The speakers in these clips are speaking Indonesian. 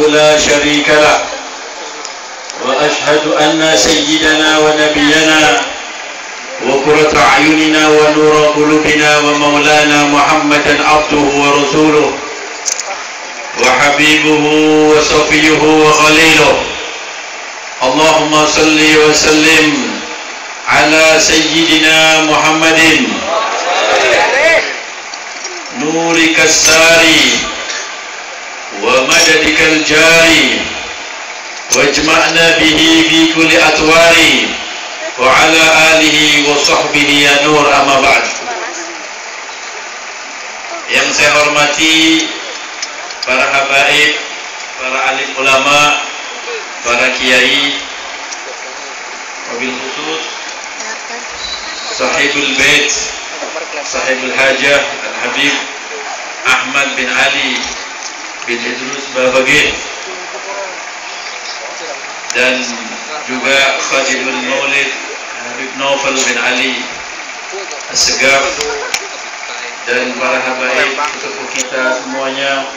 لا شريك له وأشهد أن سيدنا ونبينا وقرة أعيننا ونور قلوبنا ومولانا محمدا عبده ورسوله وحبيبه وصفيه وخليله اللهم صل وسلم على سيدنا محمد نورك الساري ومددك الجاري واجمعنا به في كل أطوار وعلى آله وصحبه ya nur amma ba'd. Yang saya hormati para habaib, para alim ulama, para kiai, wabil khusus sahibul bait, sahibul hajah Al-Habib Ahmad bin Ali bin Idrus Babagir, dan juga Khadimul Maulid Habib Naufal bin Ali As-Segaf, dan para habaib sepuh kita semuanya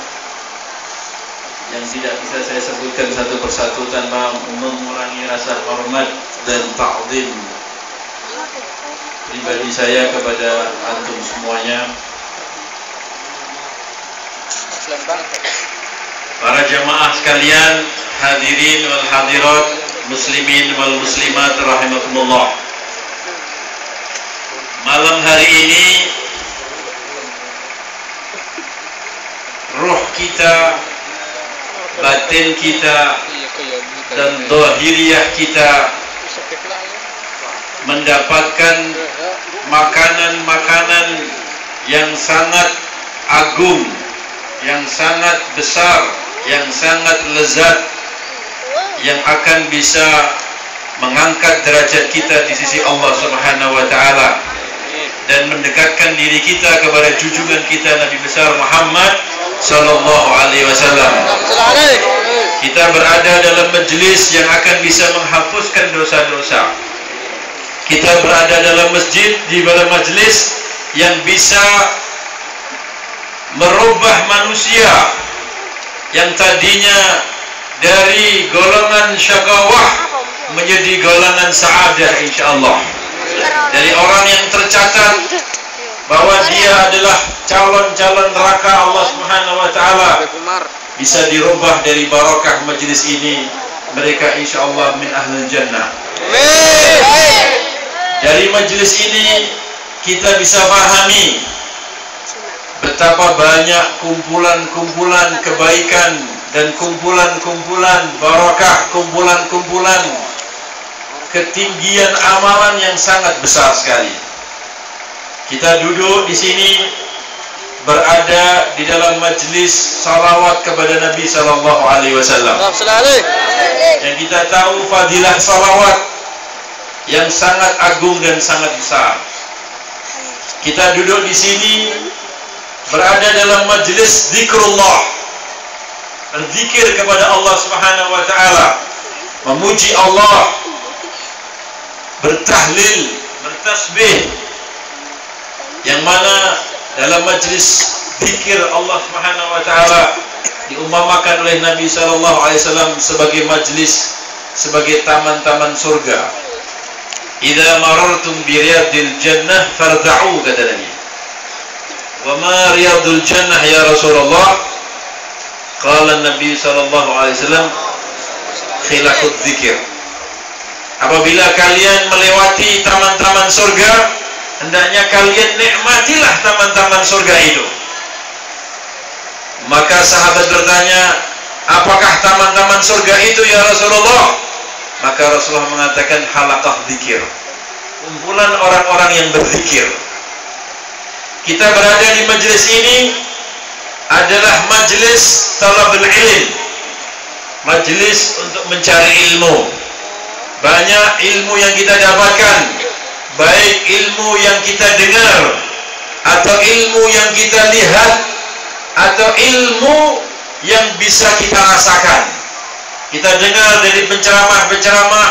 yang tidak bisa saya sebutkan satu persatu tanpa mengurangi rasa hormat dan ta'zim pribadi saya kepada antum semuanya. Para jamaah sekalian, hadirin wal hadirat, muslimin wal muslimat rahimakumullah. Malam hari ini ruh kita, batin kita, dan zahiriyah kita mendapatkan makanan-makanan yang sangat agung, yang sangat besar, yang sangat lezat, yang akan bisa mengangkat derajat kita di sisi Allah Subhanahu wa taala dan mendekatkan diri kita kepada junjungan kita Nabi besar Muhammad sallallahu alaihi wasallam. Kita berada dalam majelis yang akan bisa menghapuskan dosa-dosa. Kita berada dalam masjid, di dalam majelis yang bisa merubah manusia yang tadinya dari golongan syaqawah menjadi golongan sa'adah insyaallah. Dari orang yang tercatat bahwa dia adalah calon-calon neraka Allah Subhanahu wa taala bisa dirubah dari barakah majelis ini, mereka insyaallah min ahlul jannah. Dari majelis ini kita bisa pahami betapa banyak kumpulan-kumpulan kebaikan dan kumpulan-kumpulan barakah, kumpulan-kumpulan ketinggian amalan yang sangat besar sekali. Kita duduk di sini berada di dalam majelis salawat kepada Nabi sallallahu alaihi wasallam. Yang kita tahu fadilah salawat yang sangat agung dan sangat besar. Kita duduk di sini berada dalam majelis zikrullah, berzikir kepada Allah Subhanahu wa taala, memuji Allah, bertahlil, bertasbih, yang mana dalam majelis zikir Allah Subhanahu wa taala diumpamakan oleh Nabi sallallahu alaihi wasallam sebagai majelis, sebagai taman-taman surga. Idza marartum bi riyadil jannah farda'u, kata Nabi. Wa ma riyadul jannah ya Rasulullah? Qala Nabi sallallahu alaihi wasallam khilaqud dzikir. Apabila kalian melewati taman-taman surga, hendaknya kalian nikmatilah taman-taman surga itu. Maka sahabat bertanya, apakah taman-taman surga itu ya Rasulullah? Maka Rasulullah mengatakan halaqah dzikir, kumpulan orang-orang yang berzikir. Kita berada di majelis ini adalah majelis talabul ilm, majelis untuk mencari ilmu. Banyak ilmu yang kita dapatkan, baik ilmu yang kita dengar, atau ilmu yang kita lihat, atau ilmu yang bisa kita rasakan. Kita dengar dari penceramah-penceramah,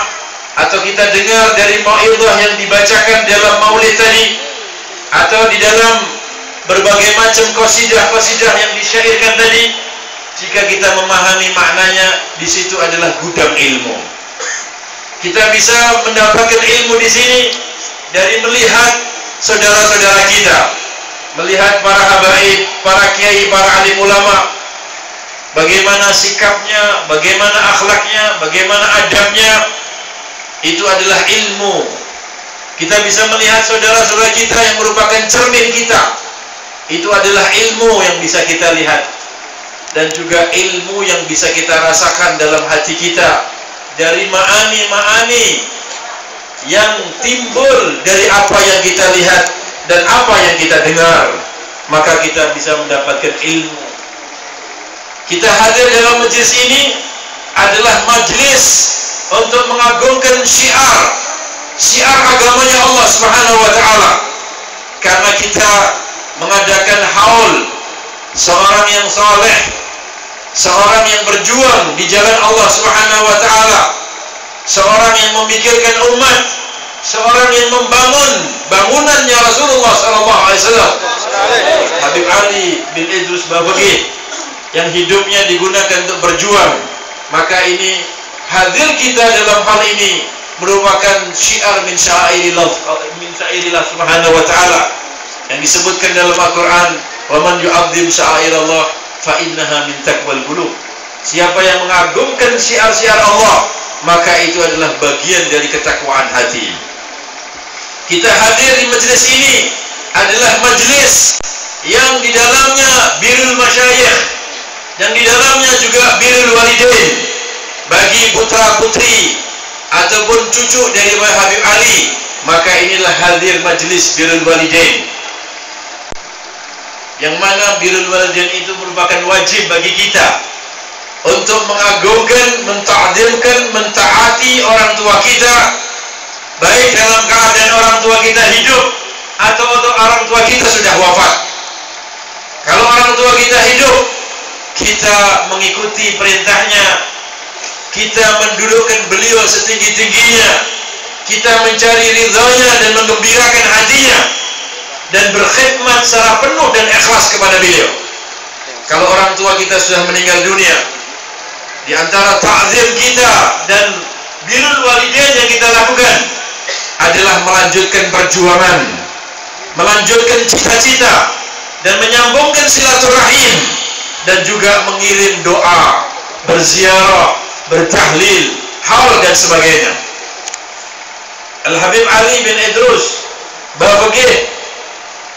atau kita dengar dari mau'idhah yang dibacakan dalam maulid tadi, atau di dalam berbagai macam qasidah-qasidah yang disyairkan tadi, jika kita memahami maknanya, di situ adalah gudang ilmu. Kita bisa mendapatkan ilmu di sini dari melihat saudara-saudara kita, melihat para habaib, para kiai, para alim ulama, bagaimana sikapnya, bagaimana akhlaknya, bagaimana adabnya. Itu adalah ilmu. Kita bisa melihat saudara-saudara kita yang merupakan cermin kita. Itu adalah ilmu yang bisa kita lihat. Dan juga ilmu yang bisa kita rasakan dalam hati kita dari ma'ani-ma'ani yang timbul dari apa yang kita lihat dan apa yang kita dengar, maka kita bisa mendapatkan ilmu. Kita hadir dalam majelis ini adalah majelis untuk mengagungkan syiar agamanya Allah Subhanahu wa taala. Karena kita mengadakan haul seorang yang saleh, seorang yang berjuang di jalan Allah Subhanahu wa taala, seorang yang memikirkan umat, seorang yang membangun bangunannya Rasulullah sallallahu alaihi wasallam. Habib Ali bin Idrus Babagih yang hidupnya digunakan untuk berjuang. Maka ini hadir kita dalam hal ini merupakan syiar min syairillah Subhanahu wa taala yang disebutkan dalam Al-Qur'an, "Wa man yu'azzim sya'airallah fa innaha min taqwal qulub." Siapa yang mengagungkan syiar-syiar Allah, maka itu adalah bagian dari ketakwaan hati. Kita hadir di majelis ini adalah majelis yang di dalamnya birrul masyayikh, yang di dalamnya juga birrul walidain bagi putra-putri ataupun cucu dari Habib Ali. Maka inilah hadir majelis birrul walidain, yang mana birrul walidain itu merupakan wajib bagi kita untuk mengagungkan, menta'zimkan, mentaati orang tua kita, baik dalam keadaan orang tua kita hidup atau orang tua kita sudah wafat. Kalau orang tua kita hidup, kita mengikuti perintahnya, kita mendudukkan beliau setinggi-tingginya, kita mencari ridhonya dan menggembirakan hatinya, dan berkhidmat secara penuh dan ikhlas kepada beliau. Kalau orang tua kita sudah meninggal dunia, di antara ta'zim kita dan birrul walidain yang kita lakukan adalah melanjutkan perjuangan, melanjutkan cita-cita, dan menyambungkan silaturahim, dan juga mengirim doa, berziarah, bertahlil, haul dan sebagainya. Al-Habib Ali bin Idrus Babagih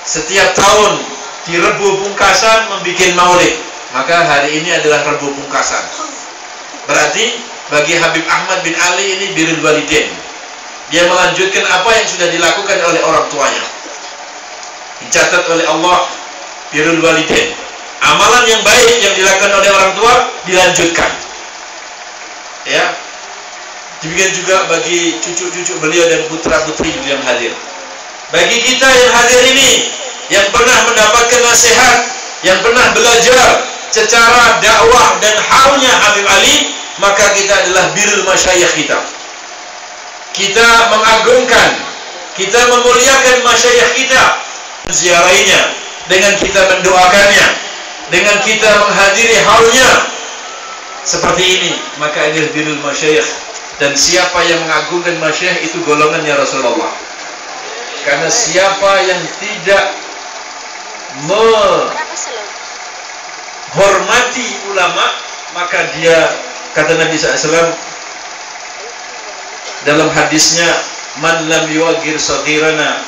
setiap tahun di Rebu Pungkasan membuat maulid. Maka hari ini adalah Rebu Pungkasan. Berarti bagi Habib Ahmad bin Ali ini birrul walidain. Dia melanjutkan apa yang sudah dilakukan oleh orang tuanya. Dicatat oleh Allah birrul walidain. Amalan yang baik yang dilakukan oleh orang tua dilanjutkan. Ya. Demikian juga bagi cucu-cucu beliau dan putra-putri yang hadir. Bagi kita yang hadir ini, yang pernah mendapatkan nasihat, yang pernah belajar secara dakwah dan haulnya Habib Ali, maka kita adalah birrul masyayikh kita. Kita mengagungkan, kita memuliakan masyayikh kita, ziarahinya, dengan kita mendoakannya, dengan kita menghadiri haulnya. Seperti ini, maka ini birrul masyayikh. Dan siapa yang mengagungkan masyayikh itu golongannya Rasulullah. Karena siapa yang tidak menghormati ulama, maka dia, kata Nabi SAW dalam hadisnya, man lam yuwaggir saghirana,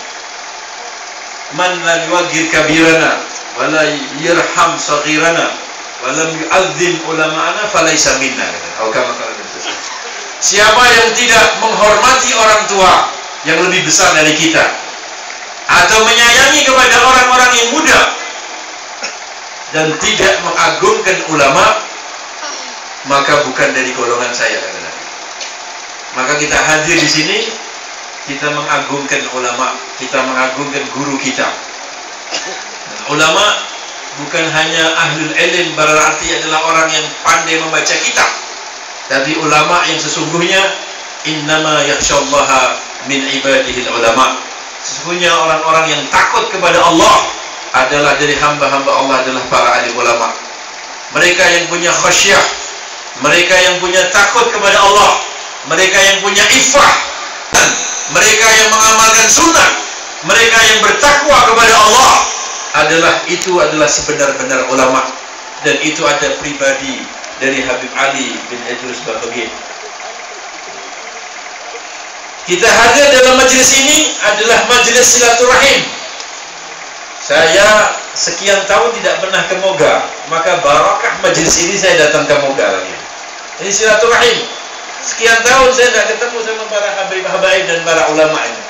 man lam yuwaggir kabirana, wala yirham saghirana, walam yu'adzim ulama'ana falaysa minna. Siapa yang tidak menghormati orang tua yang lebih besar dari kita, atau menyayangi kepada orang-orang yang muda, dan tidak mengagungkan ulama, maka bukan dari golongan saya, kata Nabi. Maka kita hadir di sini, kita mengagungkan ulama, kita mengagungkan guru kita. Dan ulama bukan hanya ahlul ilm, berarti adalah orang yang pandai membaca kitab. Tapi ulama yang sesungguhnya, innama yakhsyallaha min ibadihil ulama. Sesungguhnya orang-orang yang takut kepada Allah adalah dari hamba-hamba Allah adalah para alim ulama. mereka yang punya khasyah, mereka yang punya takut kepada Allah, mereka yang punya iffah, mereka yang mengamalkan sunnah, mereka yang bertakwa kepada Allah, adalah sebenar-benar ulama. Dan itu ada pribadi dari Habib Ali bin Idrus Bambagin. Kita hadir dalam majelis ini adalah majelis silaturahim. Saya sekian tahun tidak pernah ke Moga, maka barakah majelis ini saya datang ke Moga lagi. Ini silaturahim. Sekian tahun saya tidak ketemu sama para habaib dan para ulama ini.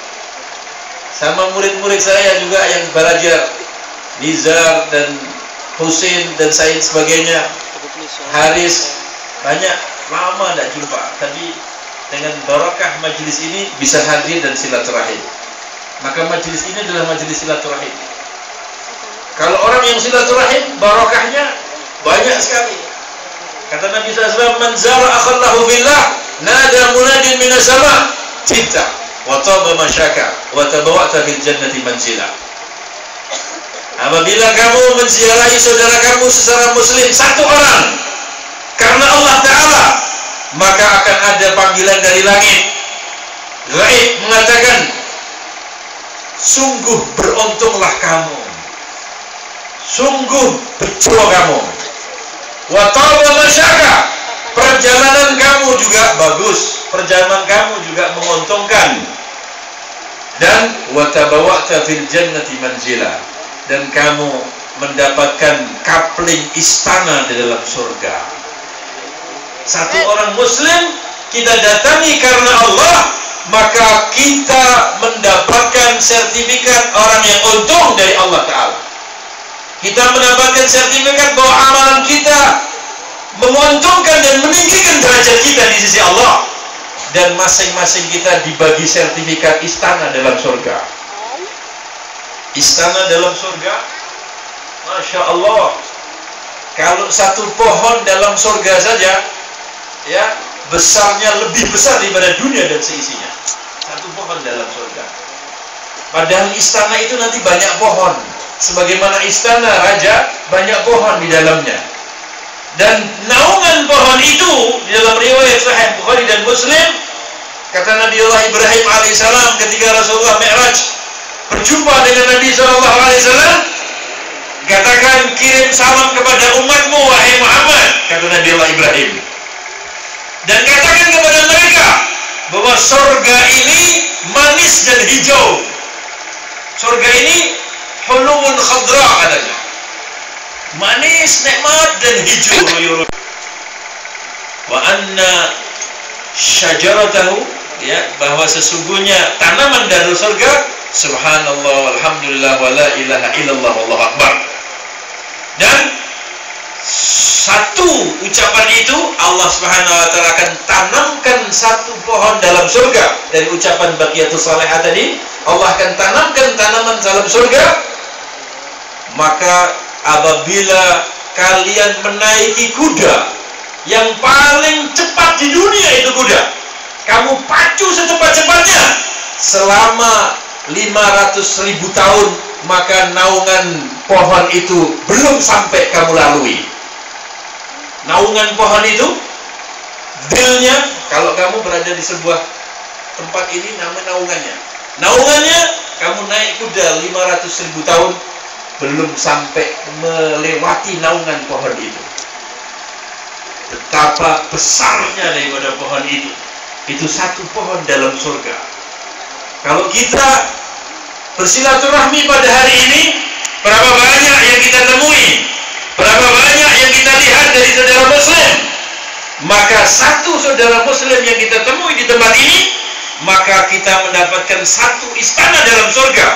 Sama murid-murid saya juga yang belajar, Nizar dan Husin dan Said sebagainya, Haris, banyak lama tidak jumpa. Tapi dengan barakah majelis ini bisa hadir dan silaturahim. Maka majelis ini adalah majelis silaturahim. Kalau orang yang silaturahim, barakahnya banyak sekali. Kata Nabi SAW, "Man zara akhallahu billah, nada munadin minas sama, cinta, wa taba masyaka, wa tabawa'ta fil jannati manzila." Apabila kamu menziarahi saudara kamu sesama muslim satu orang karena Allah Ta'ala, maka akan ada panggilan dari langit. Gaib mengatakan, sungguh beruntunglah kamu, sungguh bejo kamu. Wa taba masyaka, perjalanan kamu juga bagus, perjalanan kamu juga menguntungkan. Dan wa tabawa'ta fil jannati manzila, dan kamu mendapatkan kapling istana di dalam surga. Satu orang muslim kita datangi karena Allah, maka kita mendapatkan sertifikat orang yang untung dari Allah Ta'ala. Kita mendapatkan sertifikat bahwa amalan kita menguntungkan dan meninggikan derajat kita di sisi Allah. Dan masing-masing kita dibagi sertifikat istana dalam surga. Istana dalam surga, Masya Allah, kalau satu pohon dalam surga saja, ya, besarnya lebih besar daripada dunia dan seisinya. Satu pohon dalam surga. Padahal istana itu nanti banyak pohon. Sebagaimana istana raja, banyak pohon di dalamnya. Dan naungan pohon itu di dalam riwayat Sahih Bukhari dan Muslim, kata Nabiullah Ibrahim alaihissalam ketika Rasulullah Mi'raj berjumpa dengan Nabi SAW, katakan, kirim salam kepada umatmu wahai Muhammad, kata Nabiullah Ibrahim, dan katakan kepada mereka bahwa surga ini manis dan hijau. Surga ini hulun khadra, katanya, manis, nikmat dan hijau. Wa anna syajaratahu, ya, bahwa sesungguhnya tanaman dari surga, subhanallah walhamdulillah wa la ilaha illallah wallahu akbar. Dan satu ucapan itu Allah Subhanahu wa taala akan tanamkan satu pohon dalam surga. Dari ucapan baqiyatus salihah tadi, Allah akan tanamkan tanaman dalam surga. Maka apabila kalian menaiki kuda yang paling cepat di dunia, itu kuda, kamu pacu secepat-cepatnya selama 500.000 tahun, maka naungan pohon itu belum sampai kamu lalui. Naungan pohon itu, dilnya, kalau kamu berada di sebuah tempat ini, namanya naungannya. Naungannya, kamu naik kuda 500.000 tahun, belum sampai melewati naungan pohon itu. Betapa besarnya daripada pohon itu. Itu satu pohon dalam surga. Kalau kita bersilaturahmi pada hari ini, berapa banyak yang kita temui, berapa banyak yang kita lihat dari saudara muslim, maka satu saudara muslim yang kita temui di tempat ini, maka kita mendapatkan satu istana dalam surga.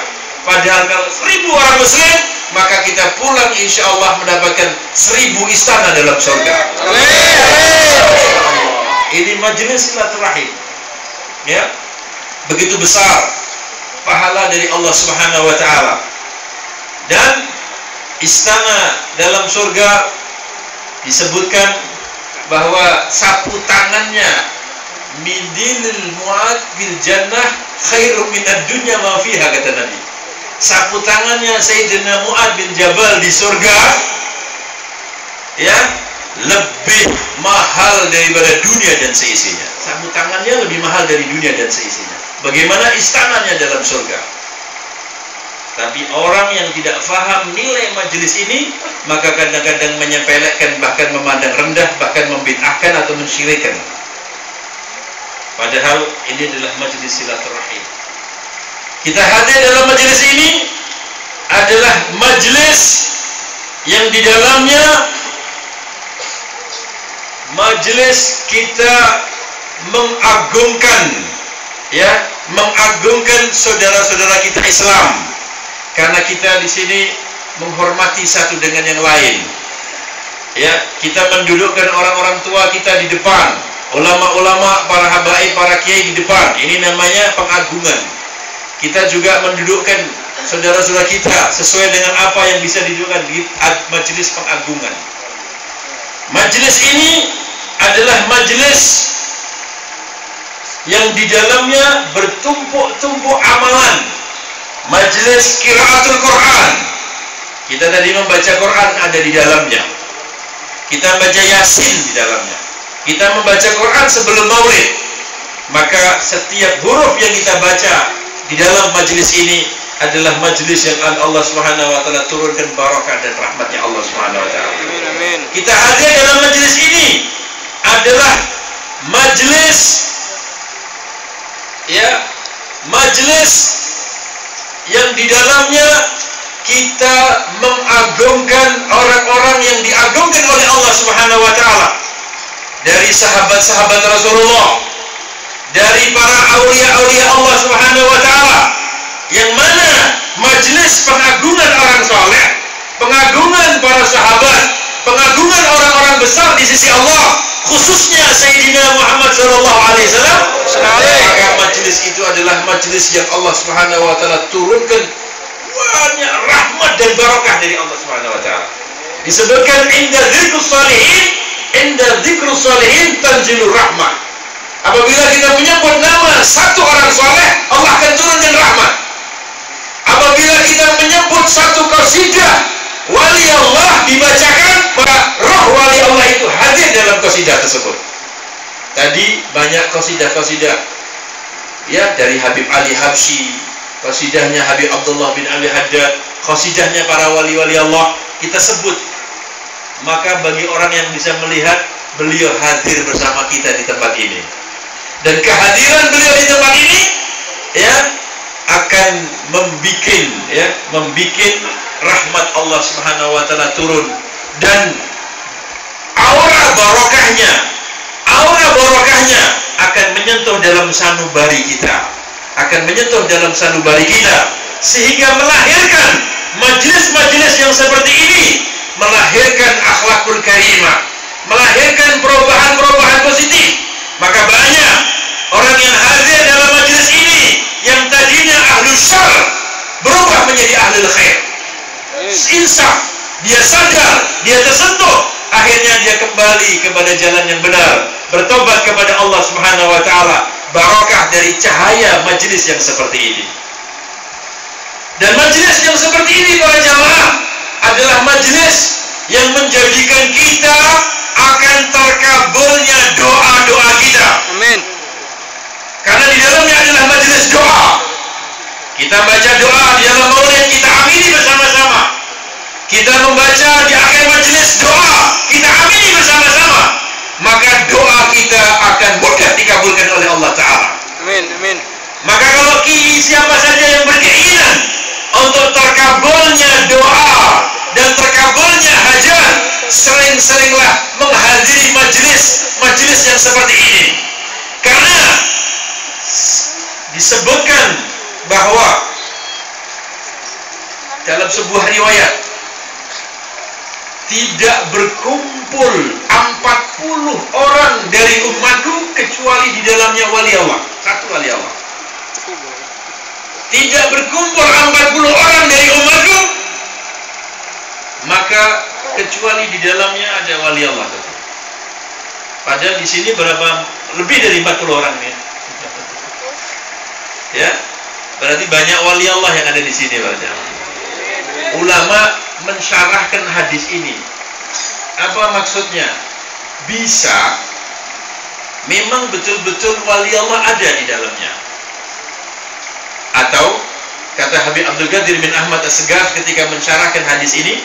Padahal kalau 1000 orang muslim, maka kita pulang insya Allah mendapatkan 1000 istana dalam surga. Ini majelis silaturahim, ya. Begitu besar pahala dari Allah Subhanahu wa taala. Dan istana dalam surga disebutkan bahwa sapu tangannya midilil mu'ad bil jannah khairum minad dunya ma fiha, kata Nabi. Sapu tangannya Sayyidina Mu'ad bin Jabal di surga ya lebih mahal daripada dunia dan seisinya. Sapu tangannya lebih mahal dari dunia dan seisinya. Bagaimana istananya dalam surga? Tapi orang yang tidak faham nilai majelis ini, maka kadang-kadang menyepelekan, bahkan memandang rendah, bahkan membid'ahkan atau mensyirikkan. Padahal ini adalah majelis silaturahim. Kita hadir dalam majelis ini adalah majelis yang di dalamnya majelis kita mengagungkan, ya, mengagungkan saudara-saudara kita Islam. Karena kita di sini menghormati satu dengan yang lain. Ya, kita mendudukkan orang-orang tua kita di depan, ulama-ulama, para habaib, para kiai di depan. Ini namanya pengagungan. Kita juga mendudukkan saudara-saudara kita sesuai dengan apa yang bisa didudukkan di majelis pengagungan. Majelis ini adalah majelis yang di dalamnya bertumpuk-tumpuk amalan. Majelis qiraatul Quran. Kita tadi membaca Quran ada di dalamnya. Kita baca Yasin di dalamnya. Kita membaca Quran sebelum Maulid. Maka setiap huruf yang kita baca di dalam majelis ini adalah majelis yang Allah Subhanahu wa taala turunkan barakah dan rahmatnya Allah Subhanahu wa taala. Amin. Kita hadir dalam majelis ini adalah majelis, ya, majelis yang di dalamnya kita mengagungkan orang-orang yang diagungkan oleh Allah Subhanahu wa taala. Dari sahabat-sahabat Rasulullah, dari para aulia-aulia Allah Subhanahu wa taala, yang mana majelis pengagungan orang saleh, pengagungan para sahabat, pengagungan orang-orang besar di sisi Allah, khususnya Sayyidina Muhammad sallallahu alaihi wasallam. Maka majelis itu adalah majelis yang Allah Subhanahu wa taala turunkan banyak rahmat dan barakah dari Allah Subhanahu wa taala. Disebutkan inda dzikrus shalihin tanzilur rahmah. Apabila kita menyebut nama satu orang saleh, Allah akan turunkan rahmat. Apabila kita menyebut satu qasidah wali Allah dibacakan, maka roh wali Allah itu hadir dalam qasidah tersebut. Tadi banyak qasidah-qasidah, ya, dari Habib Ali Habsyi, qasidahnya Habib Abdullah bin Ali Haddad, qasidahnya para wali-wali Allah kita sebut. Maka bagi orang yang bisa melihat, beliau hadir bersama kita di tempat ini. Dan kehadiran beliau di tempat ini, ya, akan membikin rahmat Allah Subhanahu wa taala turun, dan aura barokahnya akan menyentuh dalam sanubari kita, sehingga melahirkan majelis-majelis yang seperti ini, melahirkan akhlakul karimah, melahirkan perubahan-perubahan positif. Maka banyak orang yang hadir dalam majelis ini yang tadinya ahlul syarr berubah menjadi ahlul khair. Insaf, dia sadar, dia tersentuh, akhirnya dia kembali kepada jalan yang benar, bertobat kepada Allah Subhanahu wa taala. Barakah dari cahaya majelis yang seperti ini. Dan majelis yang seperti ini, para jamaah, adalah majelis yang menjadikan kita akan terkabulnya doa-doa kita. Amin. Karena di dalamnya adalah majelis doa. Kita baca doa di dalam maulid, kita amini bersama-sama. Kita membaca di akhir majelis doa, kita amini bersama-sama. Maka doa kita akan mudah dikabulkan oleh Allah Ta'ala. Amin, amin. Maka kalau siapa saja yang berkeinginan untuk terkabulnya doa dan terkabulnya hajat, sering-seringlah menghadiri majelis yang seperti ini. Karena disebutkan bahwa dalam sebuah riwayat, tidak berkumpul 40 orang dari umatku kecuali di dalamnya wali Allah, satu wali Allah. Tidak berkumpul 40 orang dari umatku, maka kecuali di dalamnya ada wali Allah. Padahal di sini berapa, lebih dari 40 orang ya. Ya, berarti banyak wali Allah yang ada di sini, Pak. Ulama mensyarahkan hadis ini. Apa maksudnya? Bisa memang betul-betul wali Allah ada di dalamnya. Atau kata Habib Abdul Qadir bin Ahmad As-Segaf ketika mensyarahkan hadis ini,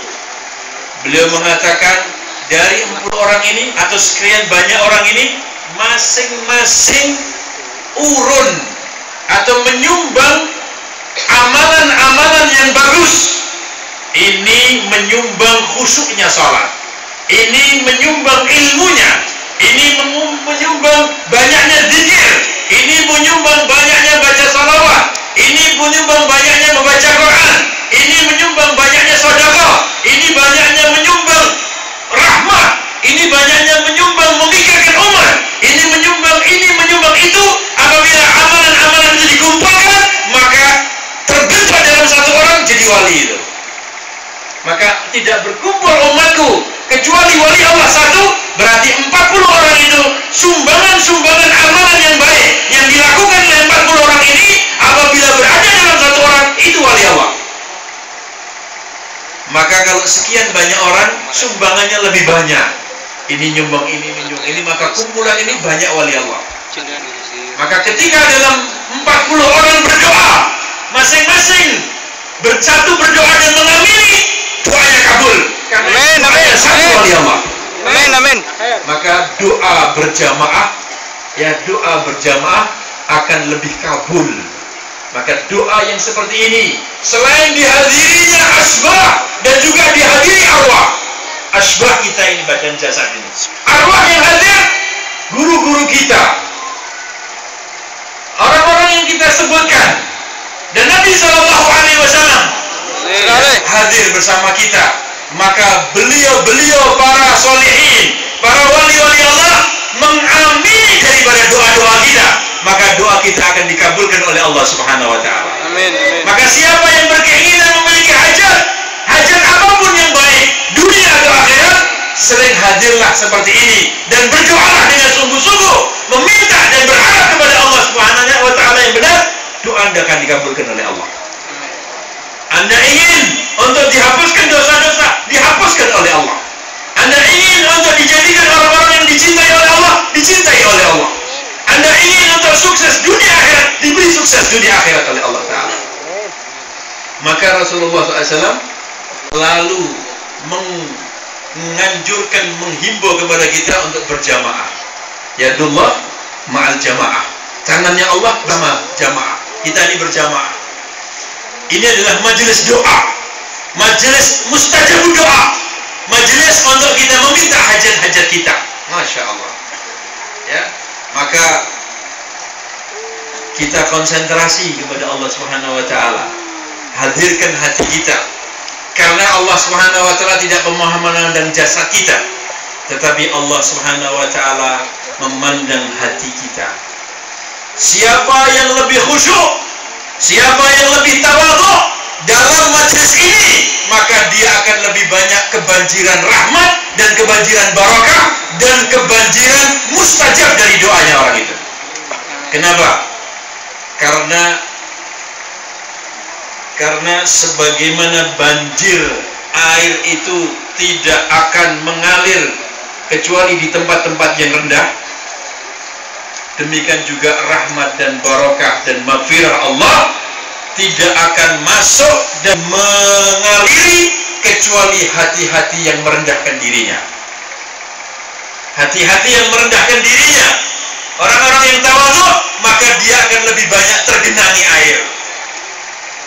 beliau mengatakan dari 40 orang ini atau sekian banyak orang ini, masing-masing urun atau menyumbang amalan-amalan yang bagus. Ini menyumbang khusyuknya salat, ini menyumbang ilmunya, ini menyumbang banyaknya zikir, ini menyumbang banyaknya baca salawat, ini menyumbang banyaknya membaca Quran, ini menyumbang banyaknya sedekah, ini banyaknya menyumbang rahmat, ini banyaknya menyumbang memikirkan umat, ini menyumbang itu. Apabila amalan-amalan itu dikumpulkan, maka terbentuk dalam satu orang jadi wali itu. Maka tidak berkumpul umatku kecuali wali Allah satu, berarti 40 orang itu sumbangan-sumbangan amalan yang baik yang dilakukan oleh 40 orang ini, apabila berada dalam satu orang, itu wali Allah. Maka kalau sekian banyak orang sumbangannya lebih banyak, ini nyumbang ini, maka kumpulan ini banyak wali Allah. Maka ketika dalam 40 orang berdoa, masing-masing bersatu berdoa dan mengamini, doanya kabul. Karena doanya satu wali Allah. Amin. Maka doa berjamaah akan lebih kabul. Maka doa yang seperti ini, selain dihadirinya asbah dan juga dihadiri arwah. Asbah kita ini badan jasad ini. Arwah yang hadir, guru-guru kita, orang-orang yang kita sebutkan, dan Nabi SAW hadir bersama kita. Maka beliau para solihin, para wali-wali Allah mengamini daripada doa-doa kita, maka doa kita akan dikabulkan oleh Allah Subhanahu wa Ta'ala. Amin. Maka siapa yang berkeinginan memiliki hajat apapun yang baik, dunia atau akhirat, sering hadirlah seperti ini dan berdoalah dengan sungguh-sungguh, meminta dan berharap kepada Allah Subhanahu wa Ta'ala yang benar, doa Anda akan dikabulkan oleh Allah. Anda ingin untuk dihapuskan dosa-dosa, dihapuskan oleh Allah. Anda ingin untuk dijadikan orang-orang yang dicintai oleh Allah, dicintai oleh Allah. Anda ingin untuk sukses dunia akhirat, diberi sukses dunia akhirat oleh Allah Ta'ala. Maka Rasulullah SAW lalu menganjurkan, menghimbau kepada kita untuk berjamaah. Yadullah ma'al jamaah. Tangannya Allah sama jamaah. Kita ini berjamaah. Ini adalah majelis doa, majelis mustajab doa, majelis untuk kita meminta hajat-hajat kita. Masya Allah. Ya, maka kita konsentrasi kepada Allah Subhanahu wa Ta'ala. Hadirkan hati kita, karena Allah Subhanahu wa Ta'ala tidak memandang jasad kita, tetapi Allah Subhanahu wa Ta'ala memandang hati kita. Siapa yang lebih khusyuk, siapa yang lebih tawadhu dalam majelis ini, maka dia akan lebih banyak kebanjiran rahmat dan kebanjiran barakah dan kebanjiran mustajab dari doanya orang itu. Kenapa? Karena sebagaimana banjir air itu tidak akan mengalir kecuali di tempat-tempat yang rendah, demikian juga rahmat dan barakah dan maghfirah Allah tidak akan masuk dan mengaliri kecuali hati-hati yang merendahkan dirinya. Hati-hati yang merendahkan dirinya, orang-orang yang tawadhu, maka dia akan lebih banyak tergenangi air.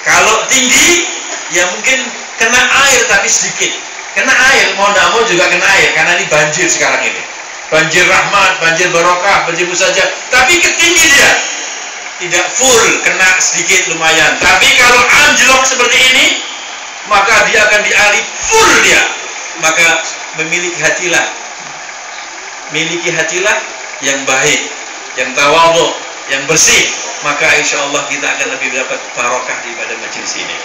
Kalau tinggi, ya mungkin kena air tapi sedikit. Kena air, mau tidak mau juga kena air, karena ini banjir sekarang ini. Banjir rahmat, banjir barokah, banjir mustajab. Tapi ketinggi dia, tidak full, kena sedikit lumayan. Tapi kalau anjlok seperti ini, maka dia akan dialiri full dia. Maka miliki hatilah yang baik, yang tawadhu, yang bersih. Maka insya Allah kita akan lebih dapat barokah daripada majelis ini.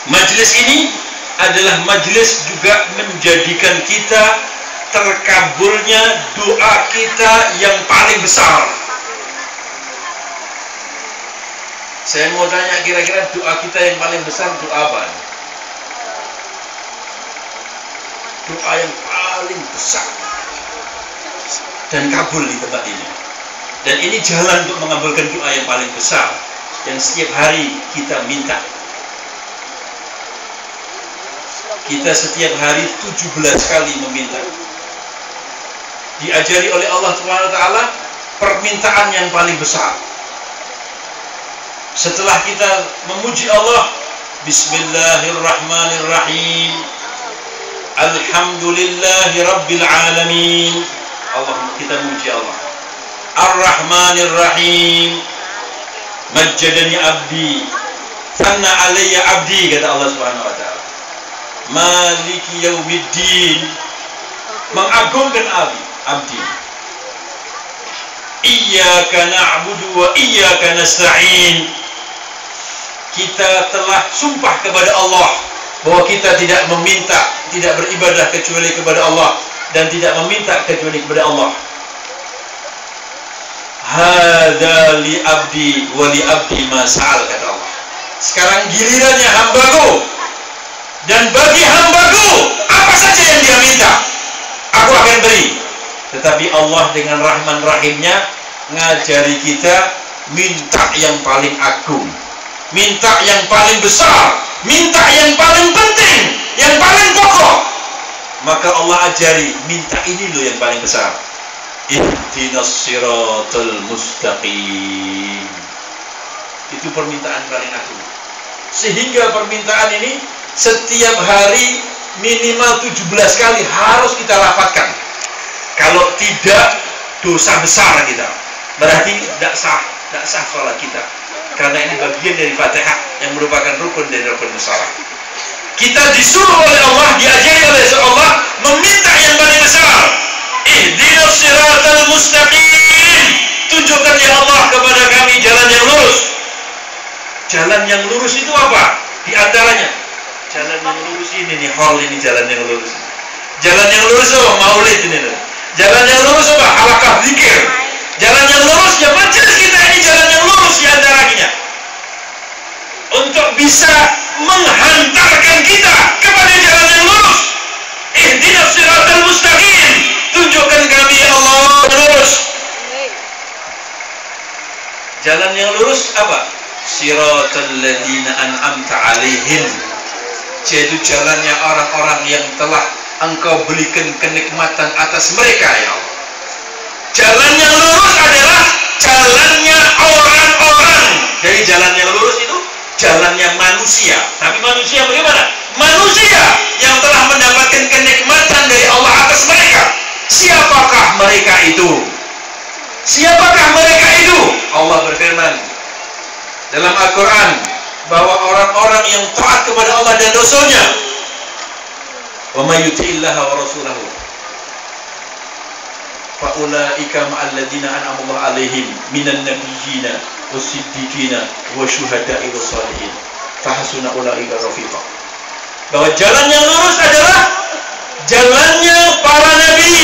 Majelis ini adalah majelis juga menjadikan kita terkabulnya doa kita yang paling besar. Saya mau tanya, kira-kira doa kita yang paling besar doa apa? doa yang paling besar dan kabul di tempat ini. Dan ini jalan untuk mengabulkan doa yang paling besar yang setiap hari kita minta. Kita setiap hari 17 kali meminta. Diajari oleh Allah Subhanahu wa taala permintaan yang paling besar. Setelah kita memuji Allah, Bismillahirrahmanirrahim, Alhamdulillahi Rabbil Alamin. Allah, kita memuji Allah. Ar-Rahmanir-Rahim, Majjadani abdi, Thanna alayya abdi, kata Allah Subhanahu wa taala. Maliki yaumiddin, mengagungkan abdi. Iyyaka na'budu wa iyyaka nasta'in. Kita telah sumpah kepada Allah bahwa kita tidak meminta, tidak beribadah kecuali kepada Allah, dan tidak meminta kecuali kepada Allah. Hadza li abdi wa li abdi ma sa'al, kata Allah. Sekarang gilirannya hambaku, dan bagi hambaku apa saja yang dia minta aku akan beri. Tetapi Allah dengan Rahman Rahimnya ngajari kita minta yang paling agung, minta yang paling besar, minta yang paling penting, yang paling pokok. Maka Allah ajari, minta ini loh yang paling besar. Ihdinas siratal mustaqim. Itu permintaan paling agung. Sehingga permintaan ini setiap hari minimal 17 kali harus kita lafadzkan. Kalau tidak, dosa besar kita. Berarti tidak sah salat kita. Karena ini bagian dari Fatihah yang merupakan rukun dari rukun salat. Kita disuruh oleh Allah, diajari oleh Allah meminta yang paling besar. Ihdinas siratal mustaqim. Tunjukkan ya Allah kepada kami jalan yang lurus. Jalan yang lurus itu apa? Di antaranya jalan yang lurus ini nih, hall ini jalan yang lurus. Jalan yang lurus apa? Maulid ini loh. Jalan yang lurus apa? Halaqah zikir. Jalan yang lurus ya majelis kita ini jalan yang lurus di antaranya. Untuk bisa menghantarkan kita kepada jalan yang lurus. Ihdinas siratal mustaqim. Tunjukkan kami ya Allah lurus. Jalan yang lurus apa? Siratal ladzina an'amta alaihim. Yaitu jalannya orang-orang yang telah Engkau berikan kenikmatan atas mereka ya Allah. Jalan yang lurus adalah jalannya orang-orang. Jadi jalan yang lurus itu jalannya manusia. Tapi manusia bagaimana? Manusia yang telah mendapatkan kenikmatan dari Allah atas mereka. Siapakah mereka itu? Siapakah mereka itu? Allah berfirman dalam Al-Quran bahwa orang-orang yang taat kepada Allah dan Rasulnya, wa may yuti'illaha wa rasulahu fa ulaika ma'al ladzina an'ama Allahu 'alaihim minan nabiyyina was-siddiqina wasyuhada'i was-shalihin fa hasuna ulaika rafiqa. Bahwa jalan yang lurus adalah jalannya para nabi,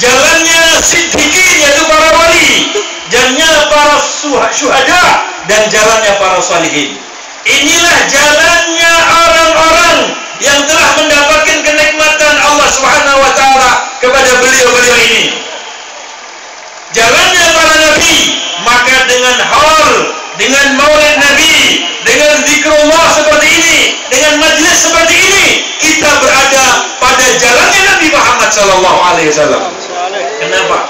jalannya siddiqin yaitu para wali, jalannya para syuhada, dan jalannya para salihin. Inilah jalannya orang-orang yang telah mendapatkan kenikmatan Allah Subhanahu wa taala kepada beliau-beliau ini. Jalannya para nabi, maka dengan haul, dengan maulid nabi, dengan zikrullah seperti ini, dengan majlis seperti ini, kita berada pada jalannya Nabi Muhammad sallallahu alaihi wasallam. Kenapa?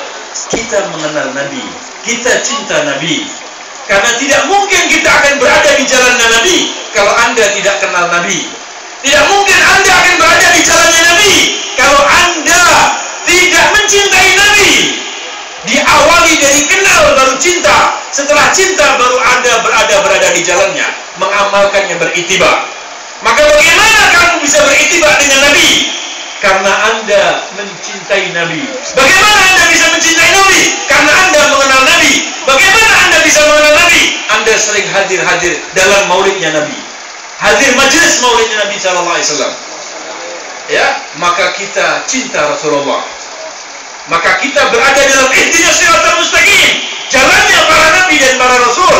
Kita mengenal Nabi, kita cinta Nabi. Karena tidak mungkin kita akan berada di jalan Nabi kalau Anda tidak kenal Nabi. Tidak mungkin Anda akan berada di jalannya Nabi kalau Anda tidak mencintai Nabi. Diawali dari kenal baru cinta. Setelah cinta baru Anda berada di jalannya, mengamalkannya, beritiba. Maka bagaimana kamu bisa beritiba dengan Nabi? Karena Anda mencintai Nabi. Bagaimana Anda bisa mencintai Nabi? Karena Anda mengenal Nabi. Bagaimana Anda bisa mengenal Nabi? Anda sering hadir dalam maulidnya Nabi, hadir majelis maulidnya Nabi sallallahu alaihi wasallam. Ya, maka kita cinta Rasulullah. Maka kita berada dalam ihdinas siratal mustaqim, jalannya para nabi dan para rasul,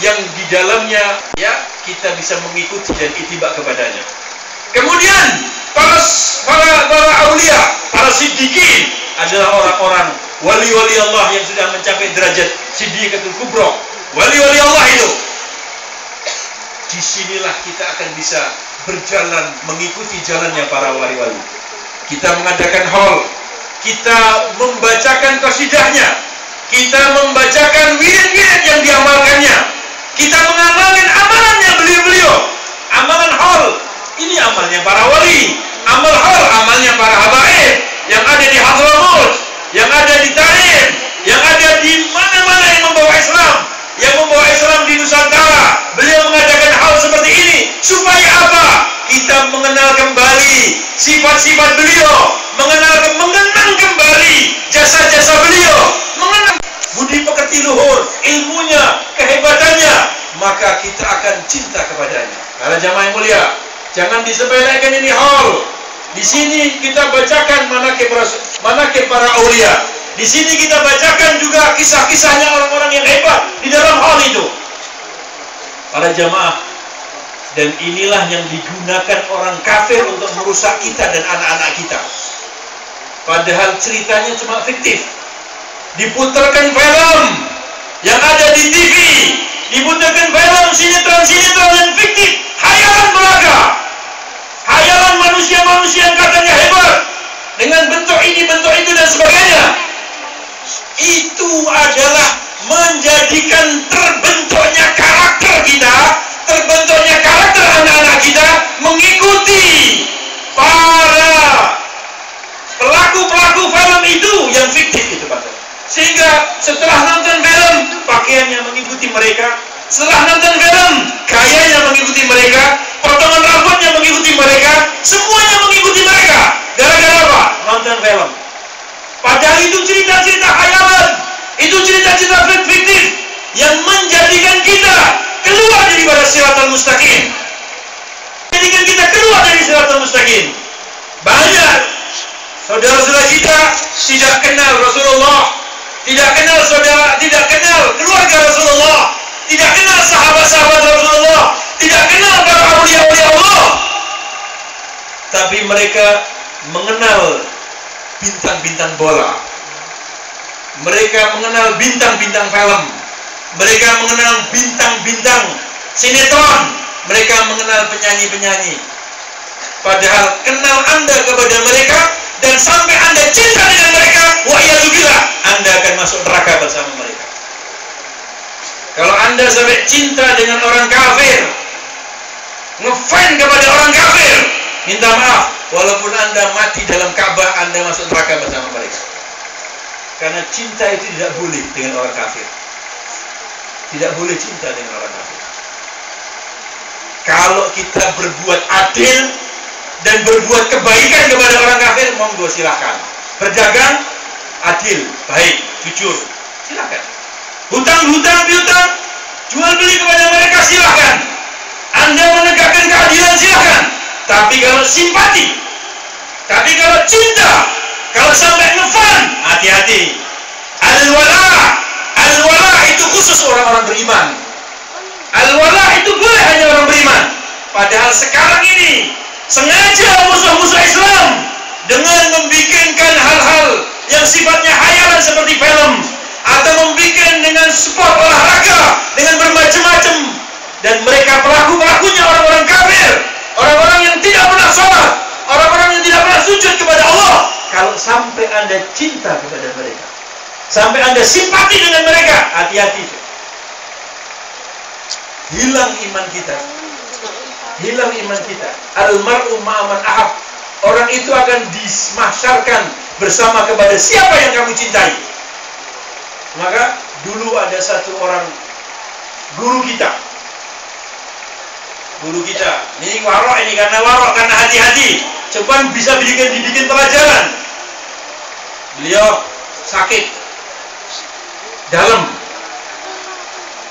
yang di dalamnya ya kita bisa mengikuti dan ittiba kepadanya. Kemudian para aulia, para siddiqin adalah orang-orang wali-wali Allah yang sudah mencapai derajat siddiqatul kubra. Wali-wali Allah itu. Disinilah kita akan bisa berjalan mengikuti jalannya para wali-wali. Kita mengadakan haul, kita membacakan qasidahnya, kita membacakan wirid-wirid yang diamalkannya, kita mengamalkan amalannya beliau-beliau. Amalan haul ini amalnya para wali, amal haul amalnya para habaib yang ada di Hadramut, yang ada di Tarim, yang ada di mana-mana yang membawa Islam, yang membawa Islam di Nusantara. Beliau mengadakan hal seperti ini supaya apa? Kita mengenal kembali sifat-sifat beliau, mengenang kembali jasa-jasa beliau, mengenang budi pekerti luhur, ilmunya, kehebatannya, maka kita akan cinta kepadanya. Para jamaah yang mulia, jangan disepelekan ini hal. Di sini kita bacakan manaqib para aulia. Di sini kita bacakan juga kisah-kisahnya orang-orang yang hebat di dalam hal itu. Para jamaah, dan inilah yang digunakan orang kafir untuk merusak kita dan anak-anak kita. Padahal ceritanya cuma fiktif. Diputarkan film yang ada di TV, diputarkan film sinetron yang fiktif, hayalan belaka, hayalan manusia-manusia yang katanya hebat dengan bentuk ini, bentuk itu dan sebagainya. Itu adalah menjadikan terbentuknya karakter kita, terbentuknya karakter anak-anak kita mengikuti para pelaku-pelaku film itu yang fiktif itu, Pak. Sehingga setelah nonton film, pakaiannya mengikuti mereka. Setelah nonton film, gayanya mengikuti mereka, potongan rambutnya mengikuti mereka, semuanya mengikuti mereka. Gara-gara apa? Nonton film. Padahal itu cerita-cerita khayalan, itu cerita-cerita fiktif yang menjadikan kita keluar daripada siratal mustaqim. Menjadikan kita keluar dari siratal mustaqim. Banyak saudara-saudara kita tidak kenal Rasulullah, tidak kenal keluarga Rasulullah, tidak kenal sahabat-sahabat Rasulullah, tidak kenal para aulia-aulia Allah. Tapi mereka mengenal bintang-bintang bola, mereka mengenal bintang-bintang film, mereka mengenal bintang-bintang sinetron, mereka mengenal penyanyi-penyanyi. Padahal kenal Anda kepada mereka dan sampai Anda cinta dengan mereka, wa'iyadzubillah, Anda akan masuk neraka bersama mereka. Kalau Anda sampai cinta dengan orang kafir, ngefan kepada orang kafir, minta maaf, walaupun Anda mati dalam Ka'bah, Anda masuk neraka bersama mereka. Karena cinta itu tidak boleh dengan orang kafir. Tidak boleh cinta dengan orang kafir. Kalau kita berbuat adil dan berbuat kebaikan kepada orang kafir, monggo silahkan. Berdagang adil, baik, jujur, silahkan. Hutang piutang, jual beli kepada mereka, silahkan. Anda menegakkan keadilan, silahkan. Tapi kalau simpati, tapi kalau cinta, kalau sampai ngefan, hati-hati. Al-wala itu khusus orang-orang beriman. Al-wala itu boleh hanya orang beriman. Padahal sekarang ini sengaja musuh-musuh Islam dengan membikinkan hal-hal yang sifatnya hayalan seperti film, atau membikin dengan sport olahraga dengan bermacam-macam, dan mereka pelaku-pelakunya orang-orang kafir, orang-orang yang tidak pernah sholat, orang-orang yang tidak pernah sujud kepada Allah. Kalau sampai Anda cinta kepada mereka, sampai Anda simpati dengan mereka, hati-hati, hilang iman kita, hilang iman kita. Al-mar'u ma'aman ahab, orang itu akan dimahsyarkan bersama kepada siapa yang kamu cintai. Maka dulu ada satu orang guru kita, ini warok, ini karena warok, karena hati-hati, coba bisa dibikin pelajaran. Beliau sakit dalam,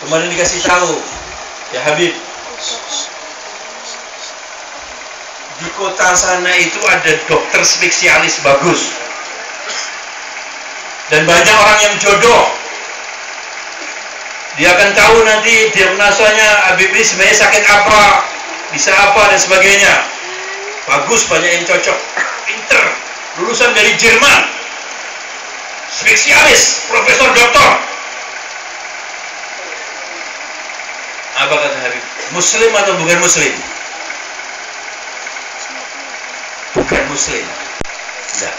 kemarin dikasih tahu, ya Habib, di kota sana itu ada dokter spesialis bagus, dan banyak orang yang jodoh. Dia akan tahu nanti diagnosanya Habib ini sebenarnya sakit apa, bisa apa dan sebagainya. bagus, banyak yang cocok, pinter, lulusan dari Jerman, spesialis, profesor, doktor. Apa kata Habib? Muslim atau bukan muslim? Bukan muslim. Tidak.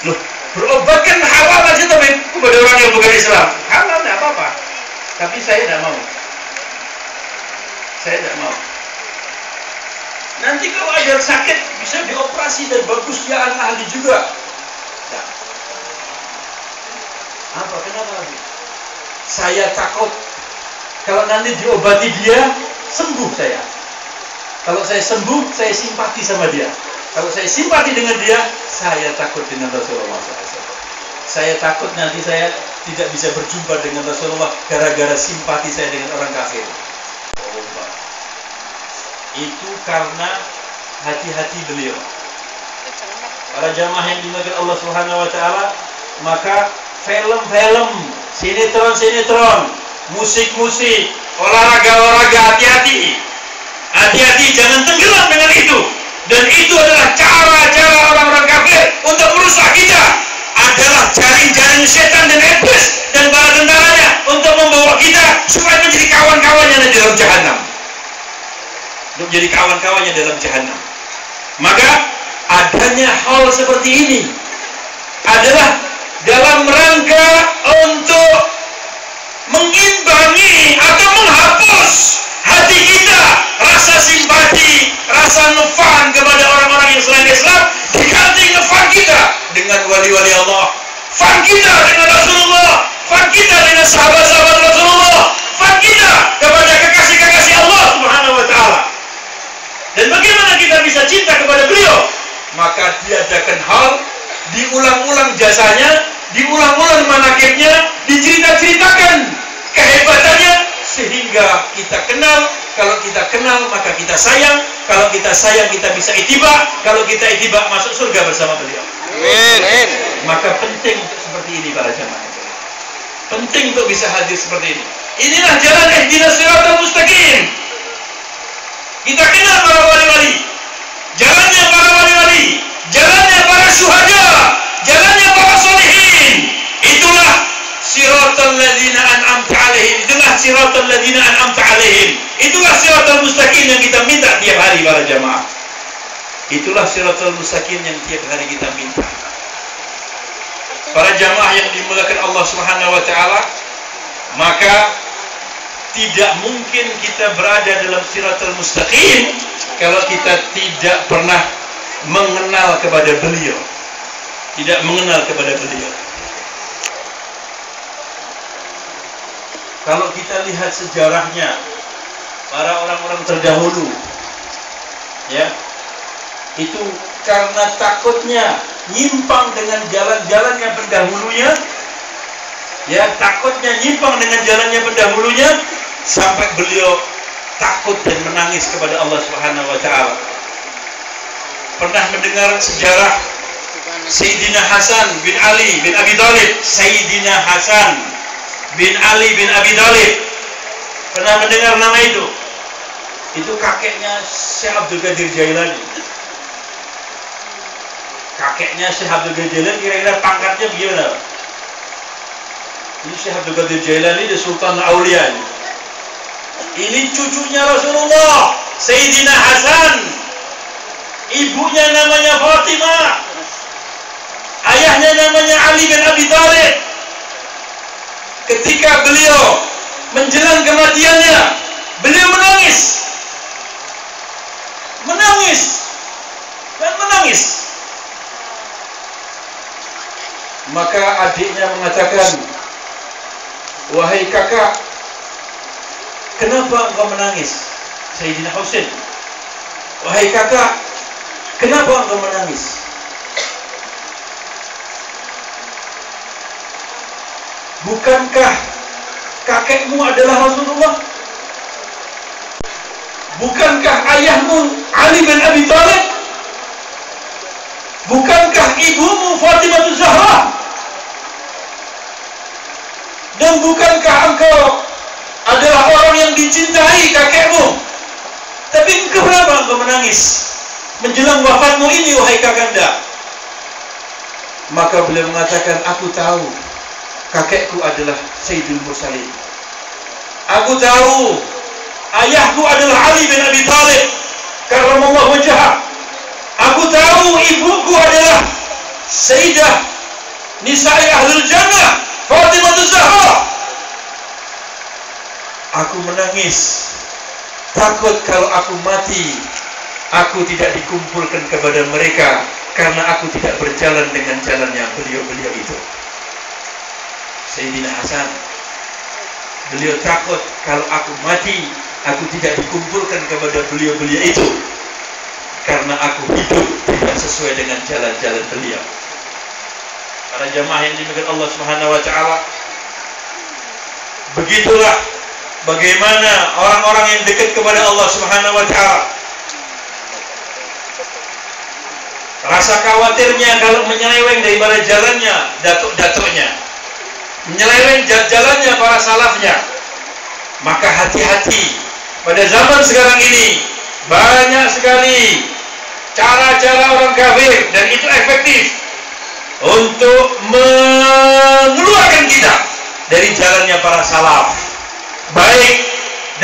Loh, berobat kan halal aja tapi kepada orang yang bukan Islam. Halal, tidak apa-apa. Tapi saya tidak mau. Saya tidak mau. Nanti kalau ada sakit bisa dioperasi dan bagus, dia ahli juga. Tidak. Apa? Kenapa lagi? Saya takut kalau nanti diobati dia, sembuh saya. Kalau saya sembuh, saya simpati sama dia. Kalau saya simpati dengan dia, saya takut dengan Rasulullah SAW. Saya takut nanti saya tidak bisa berjumpa dengan Rasulullah gara-gara simpati saya dengan orang kafir. Oh, Pak. Itu karena hati-hati beliau. Para jamaah yang dimuliakan Allah Subhanahu wa taala, maka film-film, sinetron-sinetron, musik-musik, olahraga-olahraga, hati-hati. Hati-hati, jangan tenggelam dengan itu. Dan itu adalah cara-cara orang-orang kafir untuk merusak kita. Adalah jaring-jaring setan dan iblis dan para tentaranya untuk membawa kita supaya menjadi kawan-kawannya di dalam jahanam. Untuk menjadi kawan-kawannya dalam jahanam. Maka adanya hal seperti ini adalah dalam rangka untuk mengimbangi atau menghapus hati kita rasa simpati, rasa nufan kepada orang-orang yang selain Islam, diganti nufan kita dengan wali-wali Allah, fan kita dengan Rasulullah, fan kita dengan sahabat-sahabat Rasulullah, fan kita kepada kekasih-kekasih Allah Subhanahu wa taala. Dan bagaimana kita bisa cinta kepada beliau? Maka diadakan hal, diulang-ulang jasanya, diulang-ulang manakibnya, dicerita-ceritakan kehebatannya, sehingga kita kenal. Kalau kita kenal maka kita sayang. Kalau kita sayang kita bisa ittiba. Kalau kita ittiba masuk surga bersama beliau. Amin. Maka penting untuk seperti ini para jamaah. Penting untuk bisa hadir seperti ini. Inilah jalan ihdinas siratal mustaqim. Kita kenal para wali-wali, jalannya para wali-wali, jalannya para syuhada, jalannya para sholihin. Itulah siratal ladzina an'amta 'alaihim. Itulah siratal ladzina an'amta 'alaihim. Itulah siratal mustaqim yang kita minta tiap hari para jamaah. Itulah siratal mustaqim yang tiap hari kita minta. Para jamaah yang dimuliakan Allah Subhanahu wa taala, maka tidak mungkin kita berada dalam siratal mustaqim kalau kita tidak pernah mengenal kepada beliau. Tidak mengenal kepada beliau. Kalau kita lihat sejarahnya para orang-orang terdahulu, ya, itu karena takutnya nyimpang dengan jalan-jalannya pendahulunya, ya, takutnya nyimpang dengan jalannya pendahulunya, sampai beliau takut dan menangis kepada Allah Subhanahu wa taala. Pernah mendengar sejarah Sayyidina Hasan bin Ali bin Abi Thalib? Sayyidina Hasan bin Ali bin Abi Thalib. Pernah mendengar nama itu? Itu kakeknya Syekh Abdul Qadir Jailani. Kakeknya Syekh Abdul Qadir Jailani kira-kira pangkatnya bagaimana? Ini Syekh Abdul Qadir Jailani di Sultan Aulia. Ini cucunya Rasulullah, Sayyidina Hasan. Ibunya namanya Fatimah. Ayahnya namanya Ali bin Abi Thalib. Ketika beliau menjelang kematiannya, beliau menangis. Menangis dan menangis. Maka adiknya mengatakan, "Wahai kakak, kenapa engkau menangis?" Sayyidina Husain, "Wahai kakak, kenapa engkau menangis?" "Bukankah kakekmu adalah Rasulullah? Bukankah ayahmu Ali bin Abi Thalib? Bukankah ibumu Fatimah Zahra? Dan bukankah engkau adalah orang yang dicintai kakekmu? Tapi kenapa engkau menangis menjelang wafatmu ini, wahai kakanda? Maka beliau mengatakan, aku tahu kakekku adalah Sayyidul Mursalin. Aku tahu ayahku adalah Ali bin Abi Thalib karramallahu wajhah. Aku tahu ibuku adalah Sayyidah Nisa'i Ahlul Jannah, Fatimah Zahra. Aku menangis, takut kalau aku mati, aku tidak dikumpulkan kepada mereka, karena aku tidak berjalan dengan jalannya beliau-beliau itu. Sayyidina Hasan, beliau takut kalau aku mati, aku tidak dikumpulkan kepada beliau-beliau itu, karena aku hidup tidak sesuai dengan jalan-jalan beliau. Para jamaah yang dimuliakan Allah Subhanahu wa taala, begitulah bagaimana orang-orang yang dekat kepada Allah Subhanahu wa taala. Rasa khawatirnya kalau menyeleweng daripada jalannya datuk-datuknya, menyeleweng jalannya para salafnya. Maka hati-hati, pada zaman sekarang ini banyak sekali cara-cara orang kafir, dan itu efektif untuk mengeluarkan kita dari jalannya para salaf, baik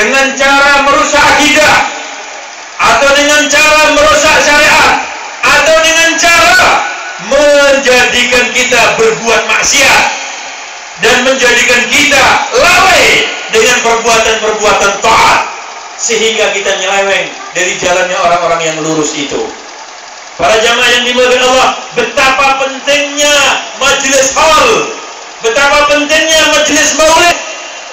dengan cara merusak akidah, atau dengan cara merusak syariat, atau dengan cara menjadikan kita berbuat maksiat dan menjadikan kita lalai dengan perbuatan-perbuatan taat, sehingga kita nyeleweng dari jalannya orang-orang yang lurus itu. Para jamaah yang dimuliakan Allah, betapa pentingnya majelis haul, betapa pentingnya majelis maulid,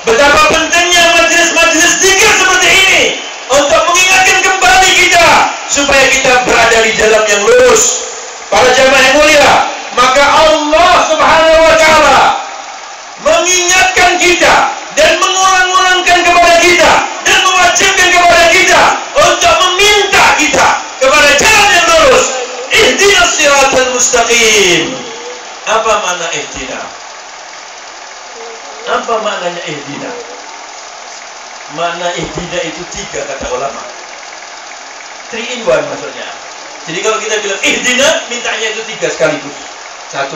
betapa pentingnya majelis-majelis zikir seperti ini untuk mengingatkan kembali kita supaya kita berada di jalan yang lurus. Para jamaah yang mulia, maka Allah Subhanahu wa taala mengingatkan kita dan mengulang-ulangkan kepada kita dan mewajibkan kepada kita untuk meminta kita kepada jalan yang lurus. Ihdinas siratal mustaqim. Apa makna ihdina? Apa maknanya ihdina? Makna ihdina itu 3 kata ulama. 3 in 1 maksudnya. Jadi kalau kita bilang ihdina, mintanya itu 3 sekaligus. 1,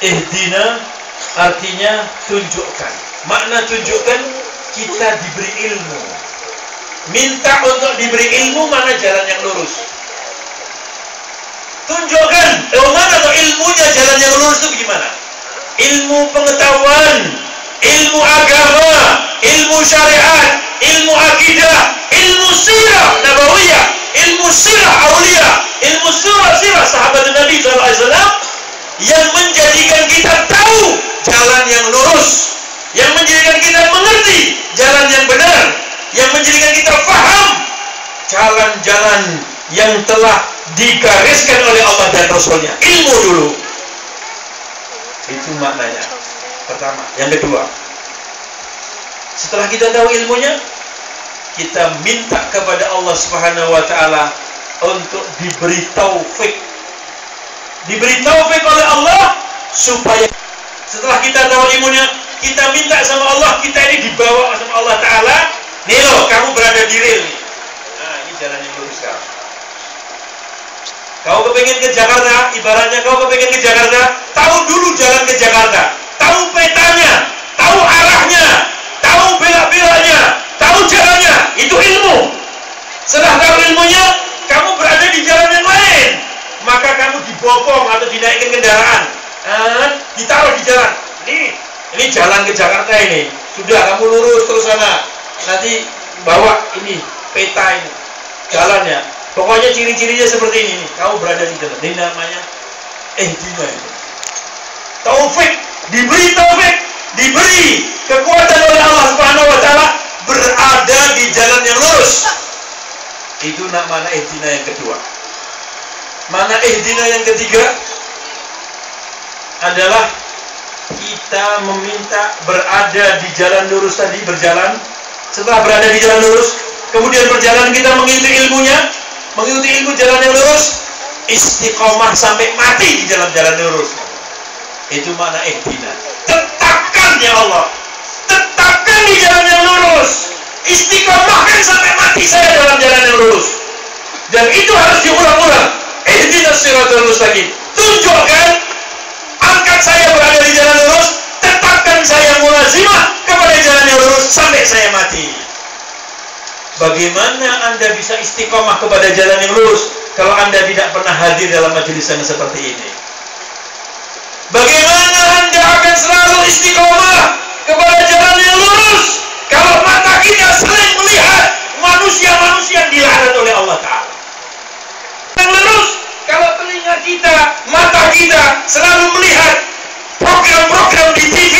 ihdina artinya tunjukkan. Makna tunjukkan, kita diberi ilmu. Minta untuk diberi ilmu, mana jalan yang lurus. Tunjukkan, mana atau ilmunya jalan yang lurus itu gimana? Ilmu pengetahuan, ilmu agama, ilmu syariat, ilmu akidah, ilmu sirah nabawiyah, ilmu sirah aulia, ilmu sirah sahabat Nabi SAW, yang menjadikan kita tahu jalan yang lurus, yang menjadikan kita mengerti jalan yang benar, yang menjadikan kita paham jalan-jalan yang telah digariskan oleh Allah dan Rasulnya. Ilmu dulu. Itu maknanya pertama. Yang kedua, setelah kita tahu ilmunya, kita minta kepada Allah Subhanahu wa taala untuk diberi taufik. Diberi taufik oleh Allah supaya setelah kita tahu ilmunya, kita minta sama Allah, kita ini dibawa sama Allah taala. Nih loh, kamu berada di rel nih. Nah, ini jalan yang lurus sekarang. Kau kepengen ke Jakarta, ibaratnya kau kepengen ke Jakarta, tahu dulu jalan ke Jakarta, tahu petanya, tahu arahnya, tahu belak-belaknya, tahu jalannya, itu ilmu. Setelah tahu ilmunya, kamu berada di jalan yang lain, maka kamu dibopong atau dinaikkan kendaraan, ditaruh di jalan. Ini jalan ke Jakarta ini, sudah kamu lurus terus sana, nanti bawa ini peta ini jalannya. Pokoknya ciri-cirinya seperti ini, kamu berada di jalan. Ini namanya ihdina itu. Taufik, diberi taufik, diberi kekuatan oleh Allah Subhanahu wa taala berada di jalan yang lurus. Itu makna ihdina yang kedua. Makna ihdina yang ketiga adalah kita meminta berada di jalan lurus tadi, berjalan. Setelah berada di jalan lurus, kemudian berjalan kita mengikuti ilmunya, mengikuti ilmu jalan yang lurus, istiqomah sampai mati di jalan-jalan lurus. Itu makna ihdina. Tetapkan ya Allah, tetapkan di jalan yang lurus, istiqomahkan sampai mati saya dalam jalan yang lurus. Dan itu harus diulang-ulang. Ihdinas siratal mustaqim. Tunjukkan, angkat saya berada di jalan lurus, tetapkan saya mulazimah kepada jalan yang lurus sampai saya mati. Bagaimana Anda bisa istiqomah kepada jalan yang lurus kalau Anda tidak pernah hadir dalam majelis yang seperti ini? Bagaimana Anda akan selalu istiqomah kepada jalan yang lurus kalau mata kita sering melihat manusia-manusia yang dilaknat oleh Allah Ta'ala? Yang lurus kalau telinga kita, mata kita selalu melihat program-program di TV,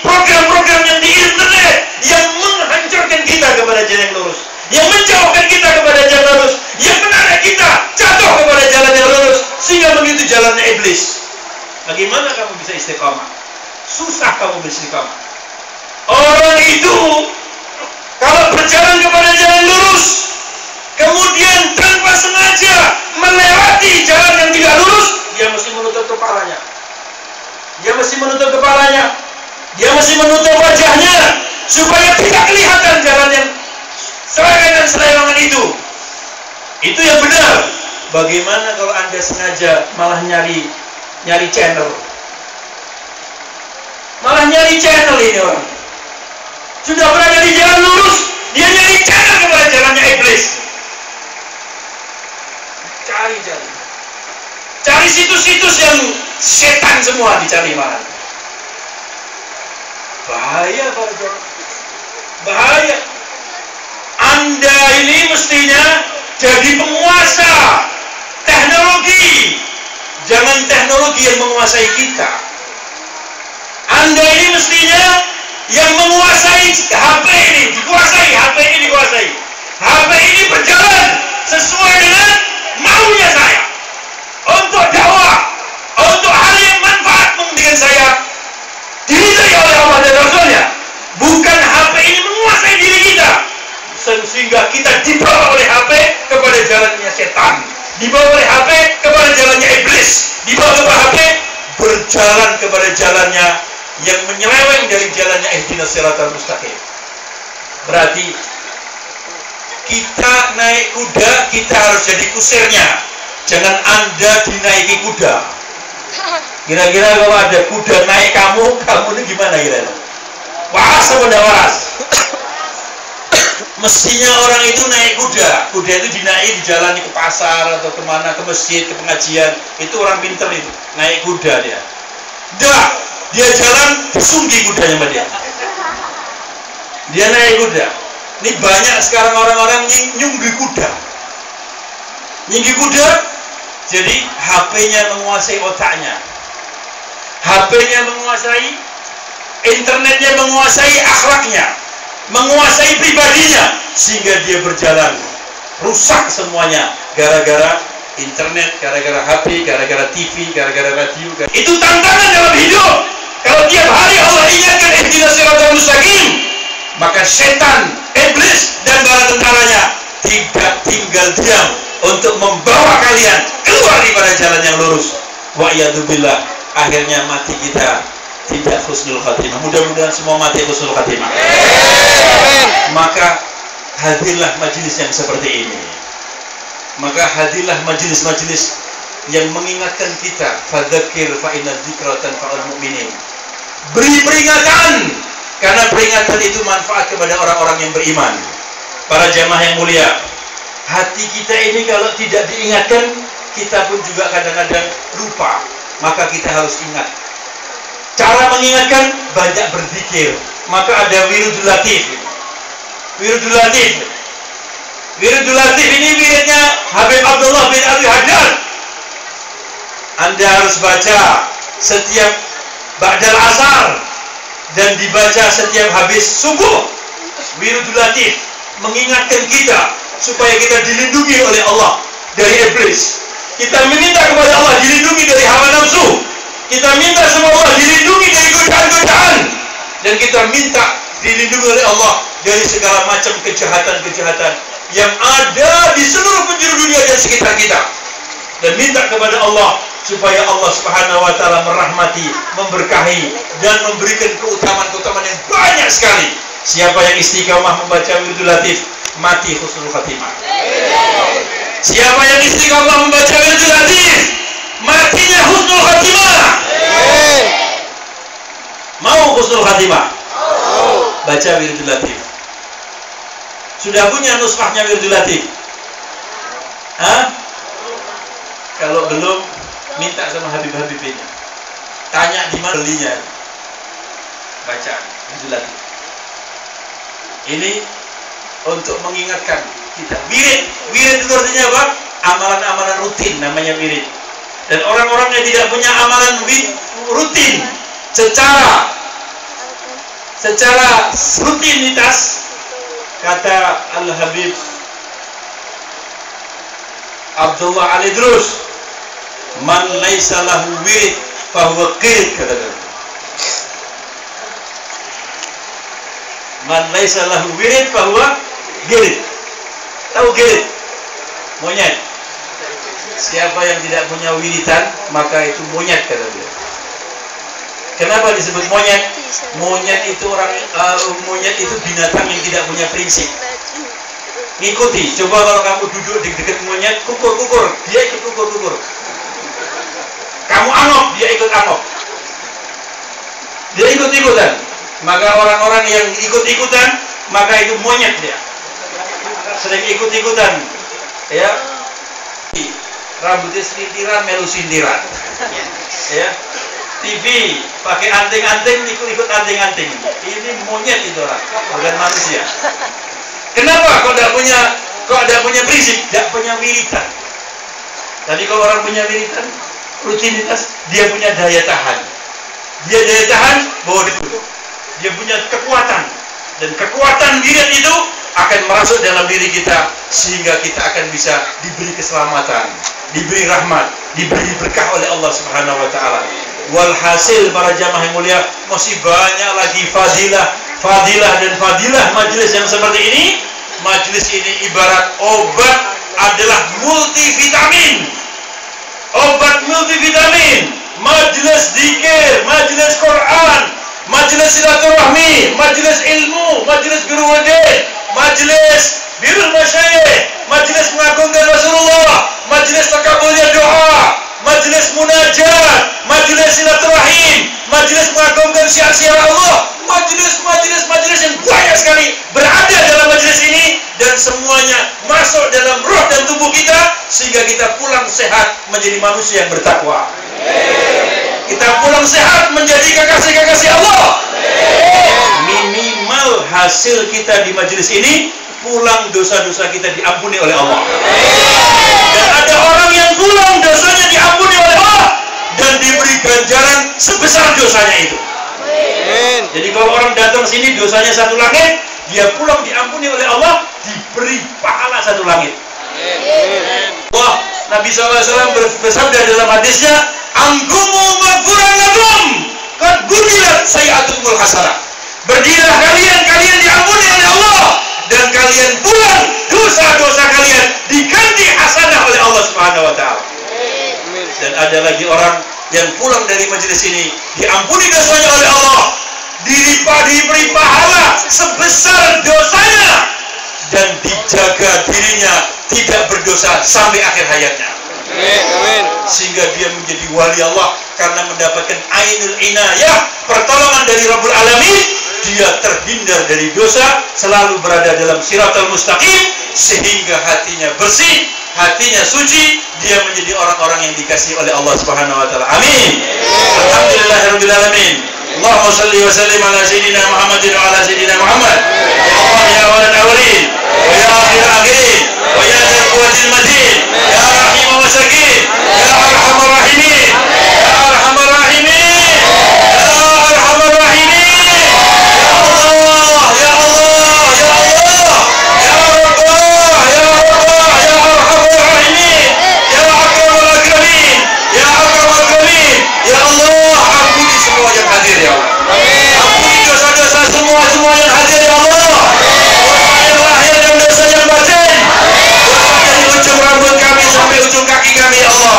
program-program yang di internet yang menghancurkan kita kepada jalan yang lurus, yang menjauhkan kita kepada jalan lurus, yang menarik kita jatuh kepada jalan yang lurus, sehingga begitu jalannya iblis. Bagaimana kamu bisa istiqamah? Susah kamu beristiqamah. Orang itu kalau berjalan kepada jalan lurus, kemudian tanpa sengaja melewati jalan yang tidak lurus, dia mesti menutup kepalanya. Dia mesti menutup kepalanya. Dia mesti menutup wajahnya supaya tidak kelihatan jalan yang selewengan itu. Itu yang benar. Bagaimana kalau Anda sengaja malah nyari channel? Malah nyari channel ini orang. Sudah berada di jalan lurus, dia nyari channel kepada jalannya iblis. Cari situs-situs yang setan semua dicari malah. Bahaya para jemaah. Bahaya. Anda ini mestinya jadi penguasa teknologi. Jangan teknologi yang menguasai kita. Anda ini mestinya yang menguasai HP ini, dikuasai, HP ini dikuasai. HP ini berjalan sesuai dengan maunya saya. Untuk dakwah, untuk hal yang manfaat menjadikan saya diridai oleh Allah dan Rasulnya. Bukan HP ini menguasai diri kita, sehingga kita dibawa oleh HP kepada jalannya setan, dibawa oleh HP kepada jalannya iblis, dibawa oleh HP berjalan kepada jalannya yang menyeleweng dari jalannya ihdinas siratal mustaqim. Berarti kita naik kuda, kita harus jadi kusirnya. Jangan Anda dinaiki kuda. Kira-kira kalau ada kuda naik kamu ini gimana kira-kira? Waras apa tidak waras? Mestinya orang itu naik kuda. Kuda itu dinaiki, dijalani ke pasar atau kemana, ke masjid, ke pengajian. Itu orang pintar itu, naik kuda dia. Dah, dia jalan disunggi kudanya sama dia. Dia naik kuda. Ini banyak sekarang orang-orang nyunggi kuda. Nyunggi kuda, jadi HP-nya menguasai otaknya. HP-nya menguasai, internetnya menguasai akhlaknya, menguasai pribadinya, sehingga dia berjalan rusak semuanya gara-gara internet, gara-gara HP, gara-gara TV, gara-gara radio. Itu tantangan dalam hidup. Kalau tiap hari Allah ingatkan ihdinas siratal mustaqim, maka setan, iblis dan bala tentaranya tidak tinggal diam untuk membawa kalian keluar daripada jalan yang lurus. Wa iyadzubillah, akhirnya mati kita tidak husnul khatimah. Mudah-mudahan semua mati husnul khatimah. Maka hadirlah majelis yang seperti ini. Maka hadirlah majelis-majelis yang mengingatkan kita, fadzakir fa inna dzikra tanfa'ul mu'minin. Beri peringatan, karena peringatan itu manfaat kepada orang-orang yang beriman. Para jamaah yang mulia, hati kita ini kalau tidak diingatkan, kita pun juga kadang-kadang lupa. Maka kita harus ingat. Cara mengingatkan, banyak berzikir. Maka ada wiridul latif. Wiridul latif. Wiridul latif ini wiridnya Habib Abdullah bin Abi Haddad. Anda harus baca setiap ba'dal asar dan dibaca setiap habis subuh. Wiridul latif mengingatkan kita supaya kita dilindungi oleh Allah dari iblis. Kita meminta kepada Allah dilindungi dari hawa nafsu. Kita minta sama Allah dilindungi dari godaan-godaan. Dan kita minta dilindungi oleh Allah dari segala macam kejahatan-kejahatan yang ada di seluruh penjuru dunia dan sekitar kita. Dan minta kepada Allah supaya Allah Subhanahu wa taala merahmati, memberkahi dan memberikan keutamaan-keutamaan yang banyak sekali Siapa yang istiqomah membaca wiridul latif, mati husnul khatimah. Siapa yang istiqomah membaca wiridul latif, matinya husnul khatimah. Mau husnul khatimah? Baca wiridul latif. Sudah punya nuskhahnya wiridul latif? Hah? Kalau belum, minta sama Habib-Habibnya. Tanya di mana belinya. Baca wiridul latif. Ini untuk mengingatkan kita. Wirid itu artinya apa? Amalan-amalan rutin, namanya wirid. Dan orang-orang yang tidak punya amalan rutin secara rutinitas, kata Al-Habib Abdullah Al-Idrus, man laisa lahu wirid fahuwa qirid, kata-kata. Man laisa lahu wirid fahuwa qirid. Tahu qirid? Monyet. Siapa yang tidak punya wiritan, maka itu monyet, kata dia. Kenapa disebut monyet? Monyet itu monyet itu binatang yang tidak punya prinsip. Ngikuti. Coba kalau kamu duduk di dekat monyet, kukur, dia ikut kukur. Kamu angop, dia ikut angop. Dia ikut-ikutan. Maka orang-orang yang ikut-ikutan, maka itu monyet dia. Sering ikut-ikutan, ya. Rambutnya selitiran, melu sindiran, ya. TV pakai anting-anting, ikut-ikut anting-anting. Ini monyet itu orang, bukan manusia. Kenapa? Kok tidak punya prinsip, tidak punya wiritan. Tadi kalau orang punya wiritan, rutinitas, dia punya daya tahan. Dia daya tahan, bawa dulu. Dia punya kekuatan, dan kekuatan wirid itu akan masuk dalam diri kita, sehingga kita akan bisa diberi keselamatan, diberi rahmat, diberi berkah oleh Allah Subhanahu wa taala. Walhasil para jamaah yang mulia, masih banyak lagi fadilah majelis yang seperti ini. Majelis ini ibarat obat, adalah multivitamin. Obat multivitamin. Majelis zikir, majelis Quran, majelis silaturahmi, majelis ilmu, majelis biru wajib, majelis birrul masyayikh, majelis mengagungkan Rasulullah, majelis takabulnya doa, majelis munajat, majelis silaturahim, majelis mengagungkan syiar-syiar Allah, majelis yang banyak sekali berada dalam majelis ini, dan semuanya masuk dalam roh dan tubuh kita, sehingga kita pulang sehat menjadi manusia yang bertakwa. Kita pulang sehat menjadi kekasih-kekasih Allah. Minimal hasil kita di majelis ini, pulang dosa-dosa kita diampuni oleh Allah. Dan ada orang yang pulang dosanya diampuni oleh Allah dan diberi ganjaran sebesar dosanya itu. Jadi kalau orang datang sini dosanya satu langit, dia pulang diampuni oleh Allah, diberi pahala satu langit. Wah, Nabi SAW bersabda dalam hadisnya, "Angkumu maghfuran lakum, qad gumilat sayi'atukumul hasanah." Berdirilah kalian diampuni oleh Allah, dan kalian pulang dosa-dosa kalian diganti hasanah oleh Allah Subhanahu wa taala. Dan ada lagi orang yang pulang dari majelis ini diampuni dosanya oleh Allah, diberi pahala sebesar dosanya, dan dijaga dirinya tidak berdosa sampai akhir hayatnya. Sehingga dia menjadi wali Allah karena mendapatkan ainul inayah, pertolongan dari Rabbul Alamin. Dia terhindar dari dosa, selalu berada dalam siratal mustaqim, sehingga hatinya bersih, hatinya suci, dia menjadi orang-orang yang dikasihi oleh Allah Subhanahu wa taala. Amin. Alhamdulillahirabbil alamin. Allahumma shalli wa sallim ala sayyidina Muhammadin wa ala sayyidina Muhammad. Ya Allah ya awwal awwalin wa ya akhir akhirin wa ya dzal quwwatil matin ya rahim wa sakin ya arhamar rahimin ya arhamar rahimin ya arhamar rahimin. Ampuni dosa-dosa semua yang hadir ya Allah. Dosa yang lahir dan dosa yang batin. Dosa dari ujung rambut kami sampai ujung kaki kami ya Allah.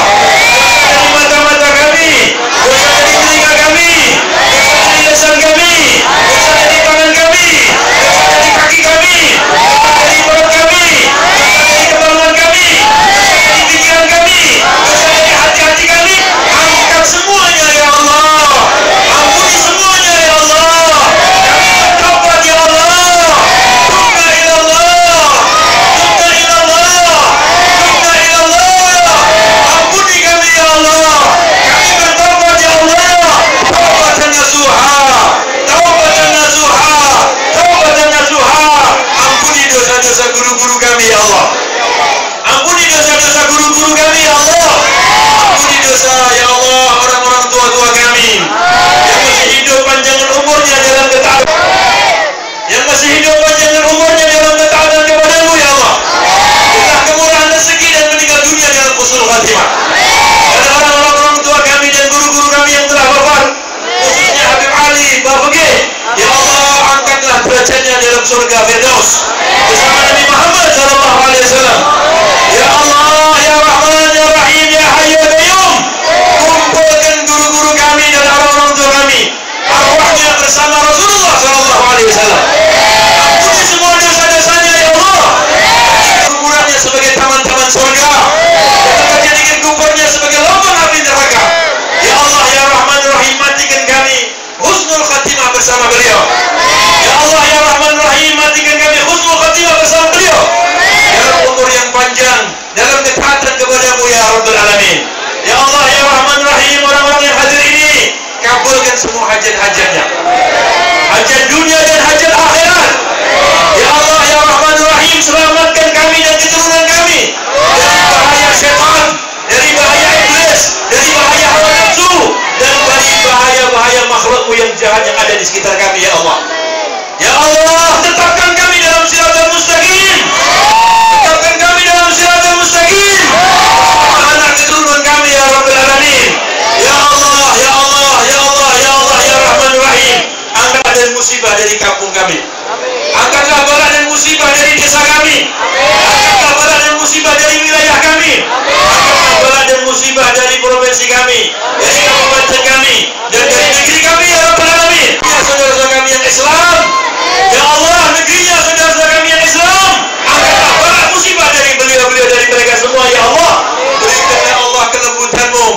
kabulkan semua hajat-hajatnya, hajat dunia dan hajat akhirat. Ya Allah, ya Rahman Rahim, selamatkan kami dan keturunan kami dari bahaya syaitan, dari bahaya iblis, dari bahaya hawa nafsu, dan dari bahaya-bahaya makhlukmu yang jahat yang ada di sekitar kami, ya Allah. Ya Allah, tetapkan kami dalam siratal mustaqim, tetapkan kami dalam siratal mustaqim, anak keturunan kami, ya Rabbal Alamin. Ya Allah, ya Allah, ya Allah, ya Allah, ya Rahman Rahim, angkat dan musibah dari kampung kami, angkatlah bala dan musibah dari desa kami, angkatlah bala dan musibah dari wilayah kami, angkatlah bala dan musibah dari provinsi kami, dari kabupaten kami, dan dari negeri kami, ya Rabbal Alamin. Ya saudara-saudara kami yang Islam, ya Allah, negerinya saudara-saudara kami yang Islam, angkatlah bala musibah dari beliau-beliau, dari mereka semua, ya Allah. Berikanlah Allah kelembutan-Mu,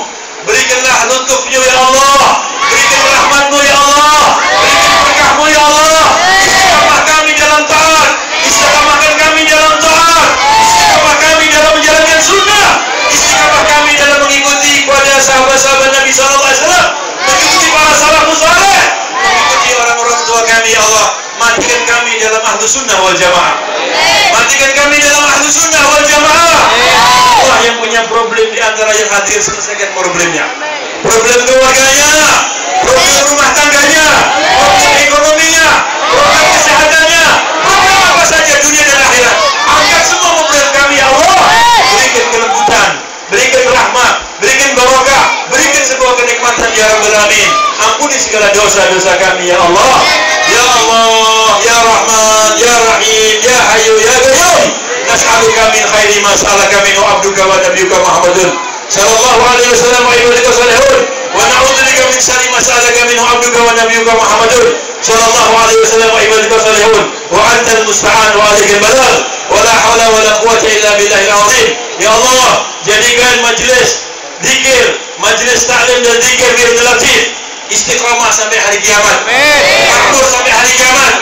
berikanlah lutuf-Mu, ya Allah, berikan rahmat-Mu, ya Allah, berikan berkah-Mu, ya Allah. Istiqamah kami dalam taat, istiqamahkan kami dalam taat, istiqamah kami dalam menjalankan sunnah, istiqamah kami dalam mengikuti kepada sahabat-sahabat Nabi SAW, mengikuti para salafus saleh, mengikuti orang-orang tua kami, ya Allah. Matikan kami dalam ahlu sunnah wal jamaah, matikan kami dalam ahlu sunnah wal jamaah. Allah yang punya problem di antara yang hadir, selesaikan problemnya, problem keluarganya, problem rumah tangganya, problem ekonominya, problem kesehatannya, problem apa saja dunia dan akhirat. Angkat semua problem kami, ya Allah. Berikan kelembutan, berikan rahmat, berikan barokah, berikan sebuah kenikmatan, ya Rabbal Alamin. Ampuni segala dosa-dosa kami, ya Allah. Ya Allah, ya Rahman, ya Rahim, ya Hayyu, ya Qayyum. Nas'aluka min khairi ma sa'alaka minhu abduka wa nabiyyuka Muhammadun sallallahu alaihi wasallam wa ibadika salihun, wa na'udzubika min syarri ma sa'alaka minhu abduka wa nabiyyuka Muhammadun sallallahu alaihi wasallam wa ibadika salihun, wa antal musta'an wa alaikal balagh, wa la haula wa la quwwata illa billahil azim. Ya Allah, jadikan majlis zikir, majlis ta'lim dan zikir biar latif istiqamah sampai hari kiamat, makmur sampai hari kiamat,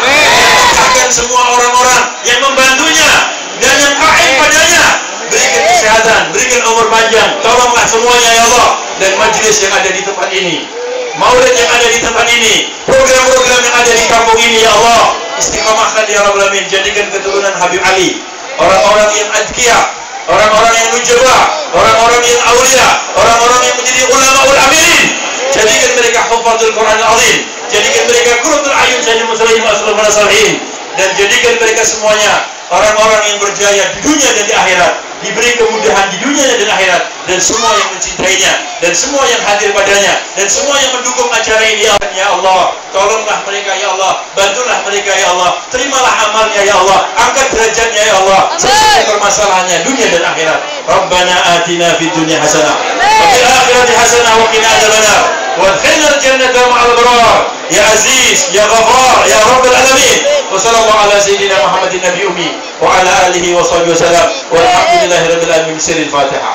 mudahkan semua orang-orang yang membantunya dan yang qaim padanya, berikan kesehatan, berikan umur panjang, tolonglah semuanya, ya Allah. Dan majlis yang ada di tempat ini, maulid yang ada di tempat ini, program-program yang ada di kampung ini, ya Allah, istiqamahkan, ya Rabbal Alamin. Jadikan keturunan Habib Ali orang-orang yang adkiya, orang-orang yang nujaba, orang-orang yang aulia, orang-orang yang menjadi ulama-ul amilin. Jadikan mereka hufadzul Quran al-azim, jadikan mereka qurratul ayun sayyidul muslimin wa sallallahu alaihi, dan jadikan mereka semuanya orang-orang yang berjaya di dunia dan di akhirat, diberi kemudahan di dunia dan akhirat, dan semua yang mencintainya, dan semua yang hadir padanya, dan semua yang mendukung acara ini, ya Allah. Tolonglah mereka, ya Allah, bantulah mereka, ya Allah, terimalah amalnya, ya Allah, angkat derajatnya, ya Allah, selesai permasalahannya dunia dan akhirat. Rabbana atina fid dunya hasanah wa fil akhirati hasanah wa qina adzabannar wa adkhilna al-jannata ma'al abrar ya aziz ya ghafar ya Rabbal Alamin. Wa sallallahu ala sayyidina Muhammadin nabi ummi wa ala alihi wa sahbihi wa sallam walhamdulillahi rabbil alamin. Sirril Fatihah.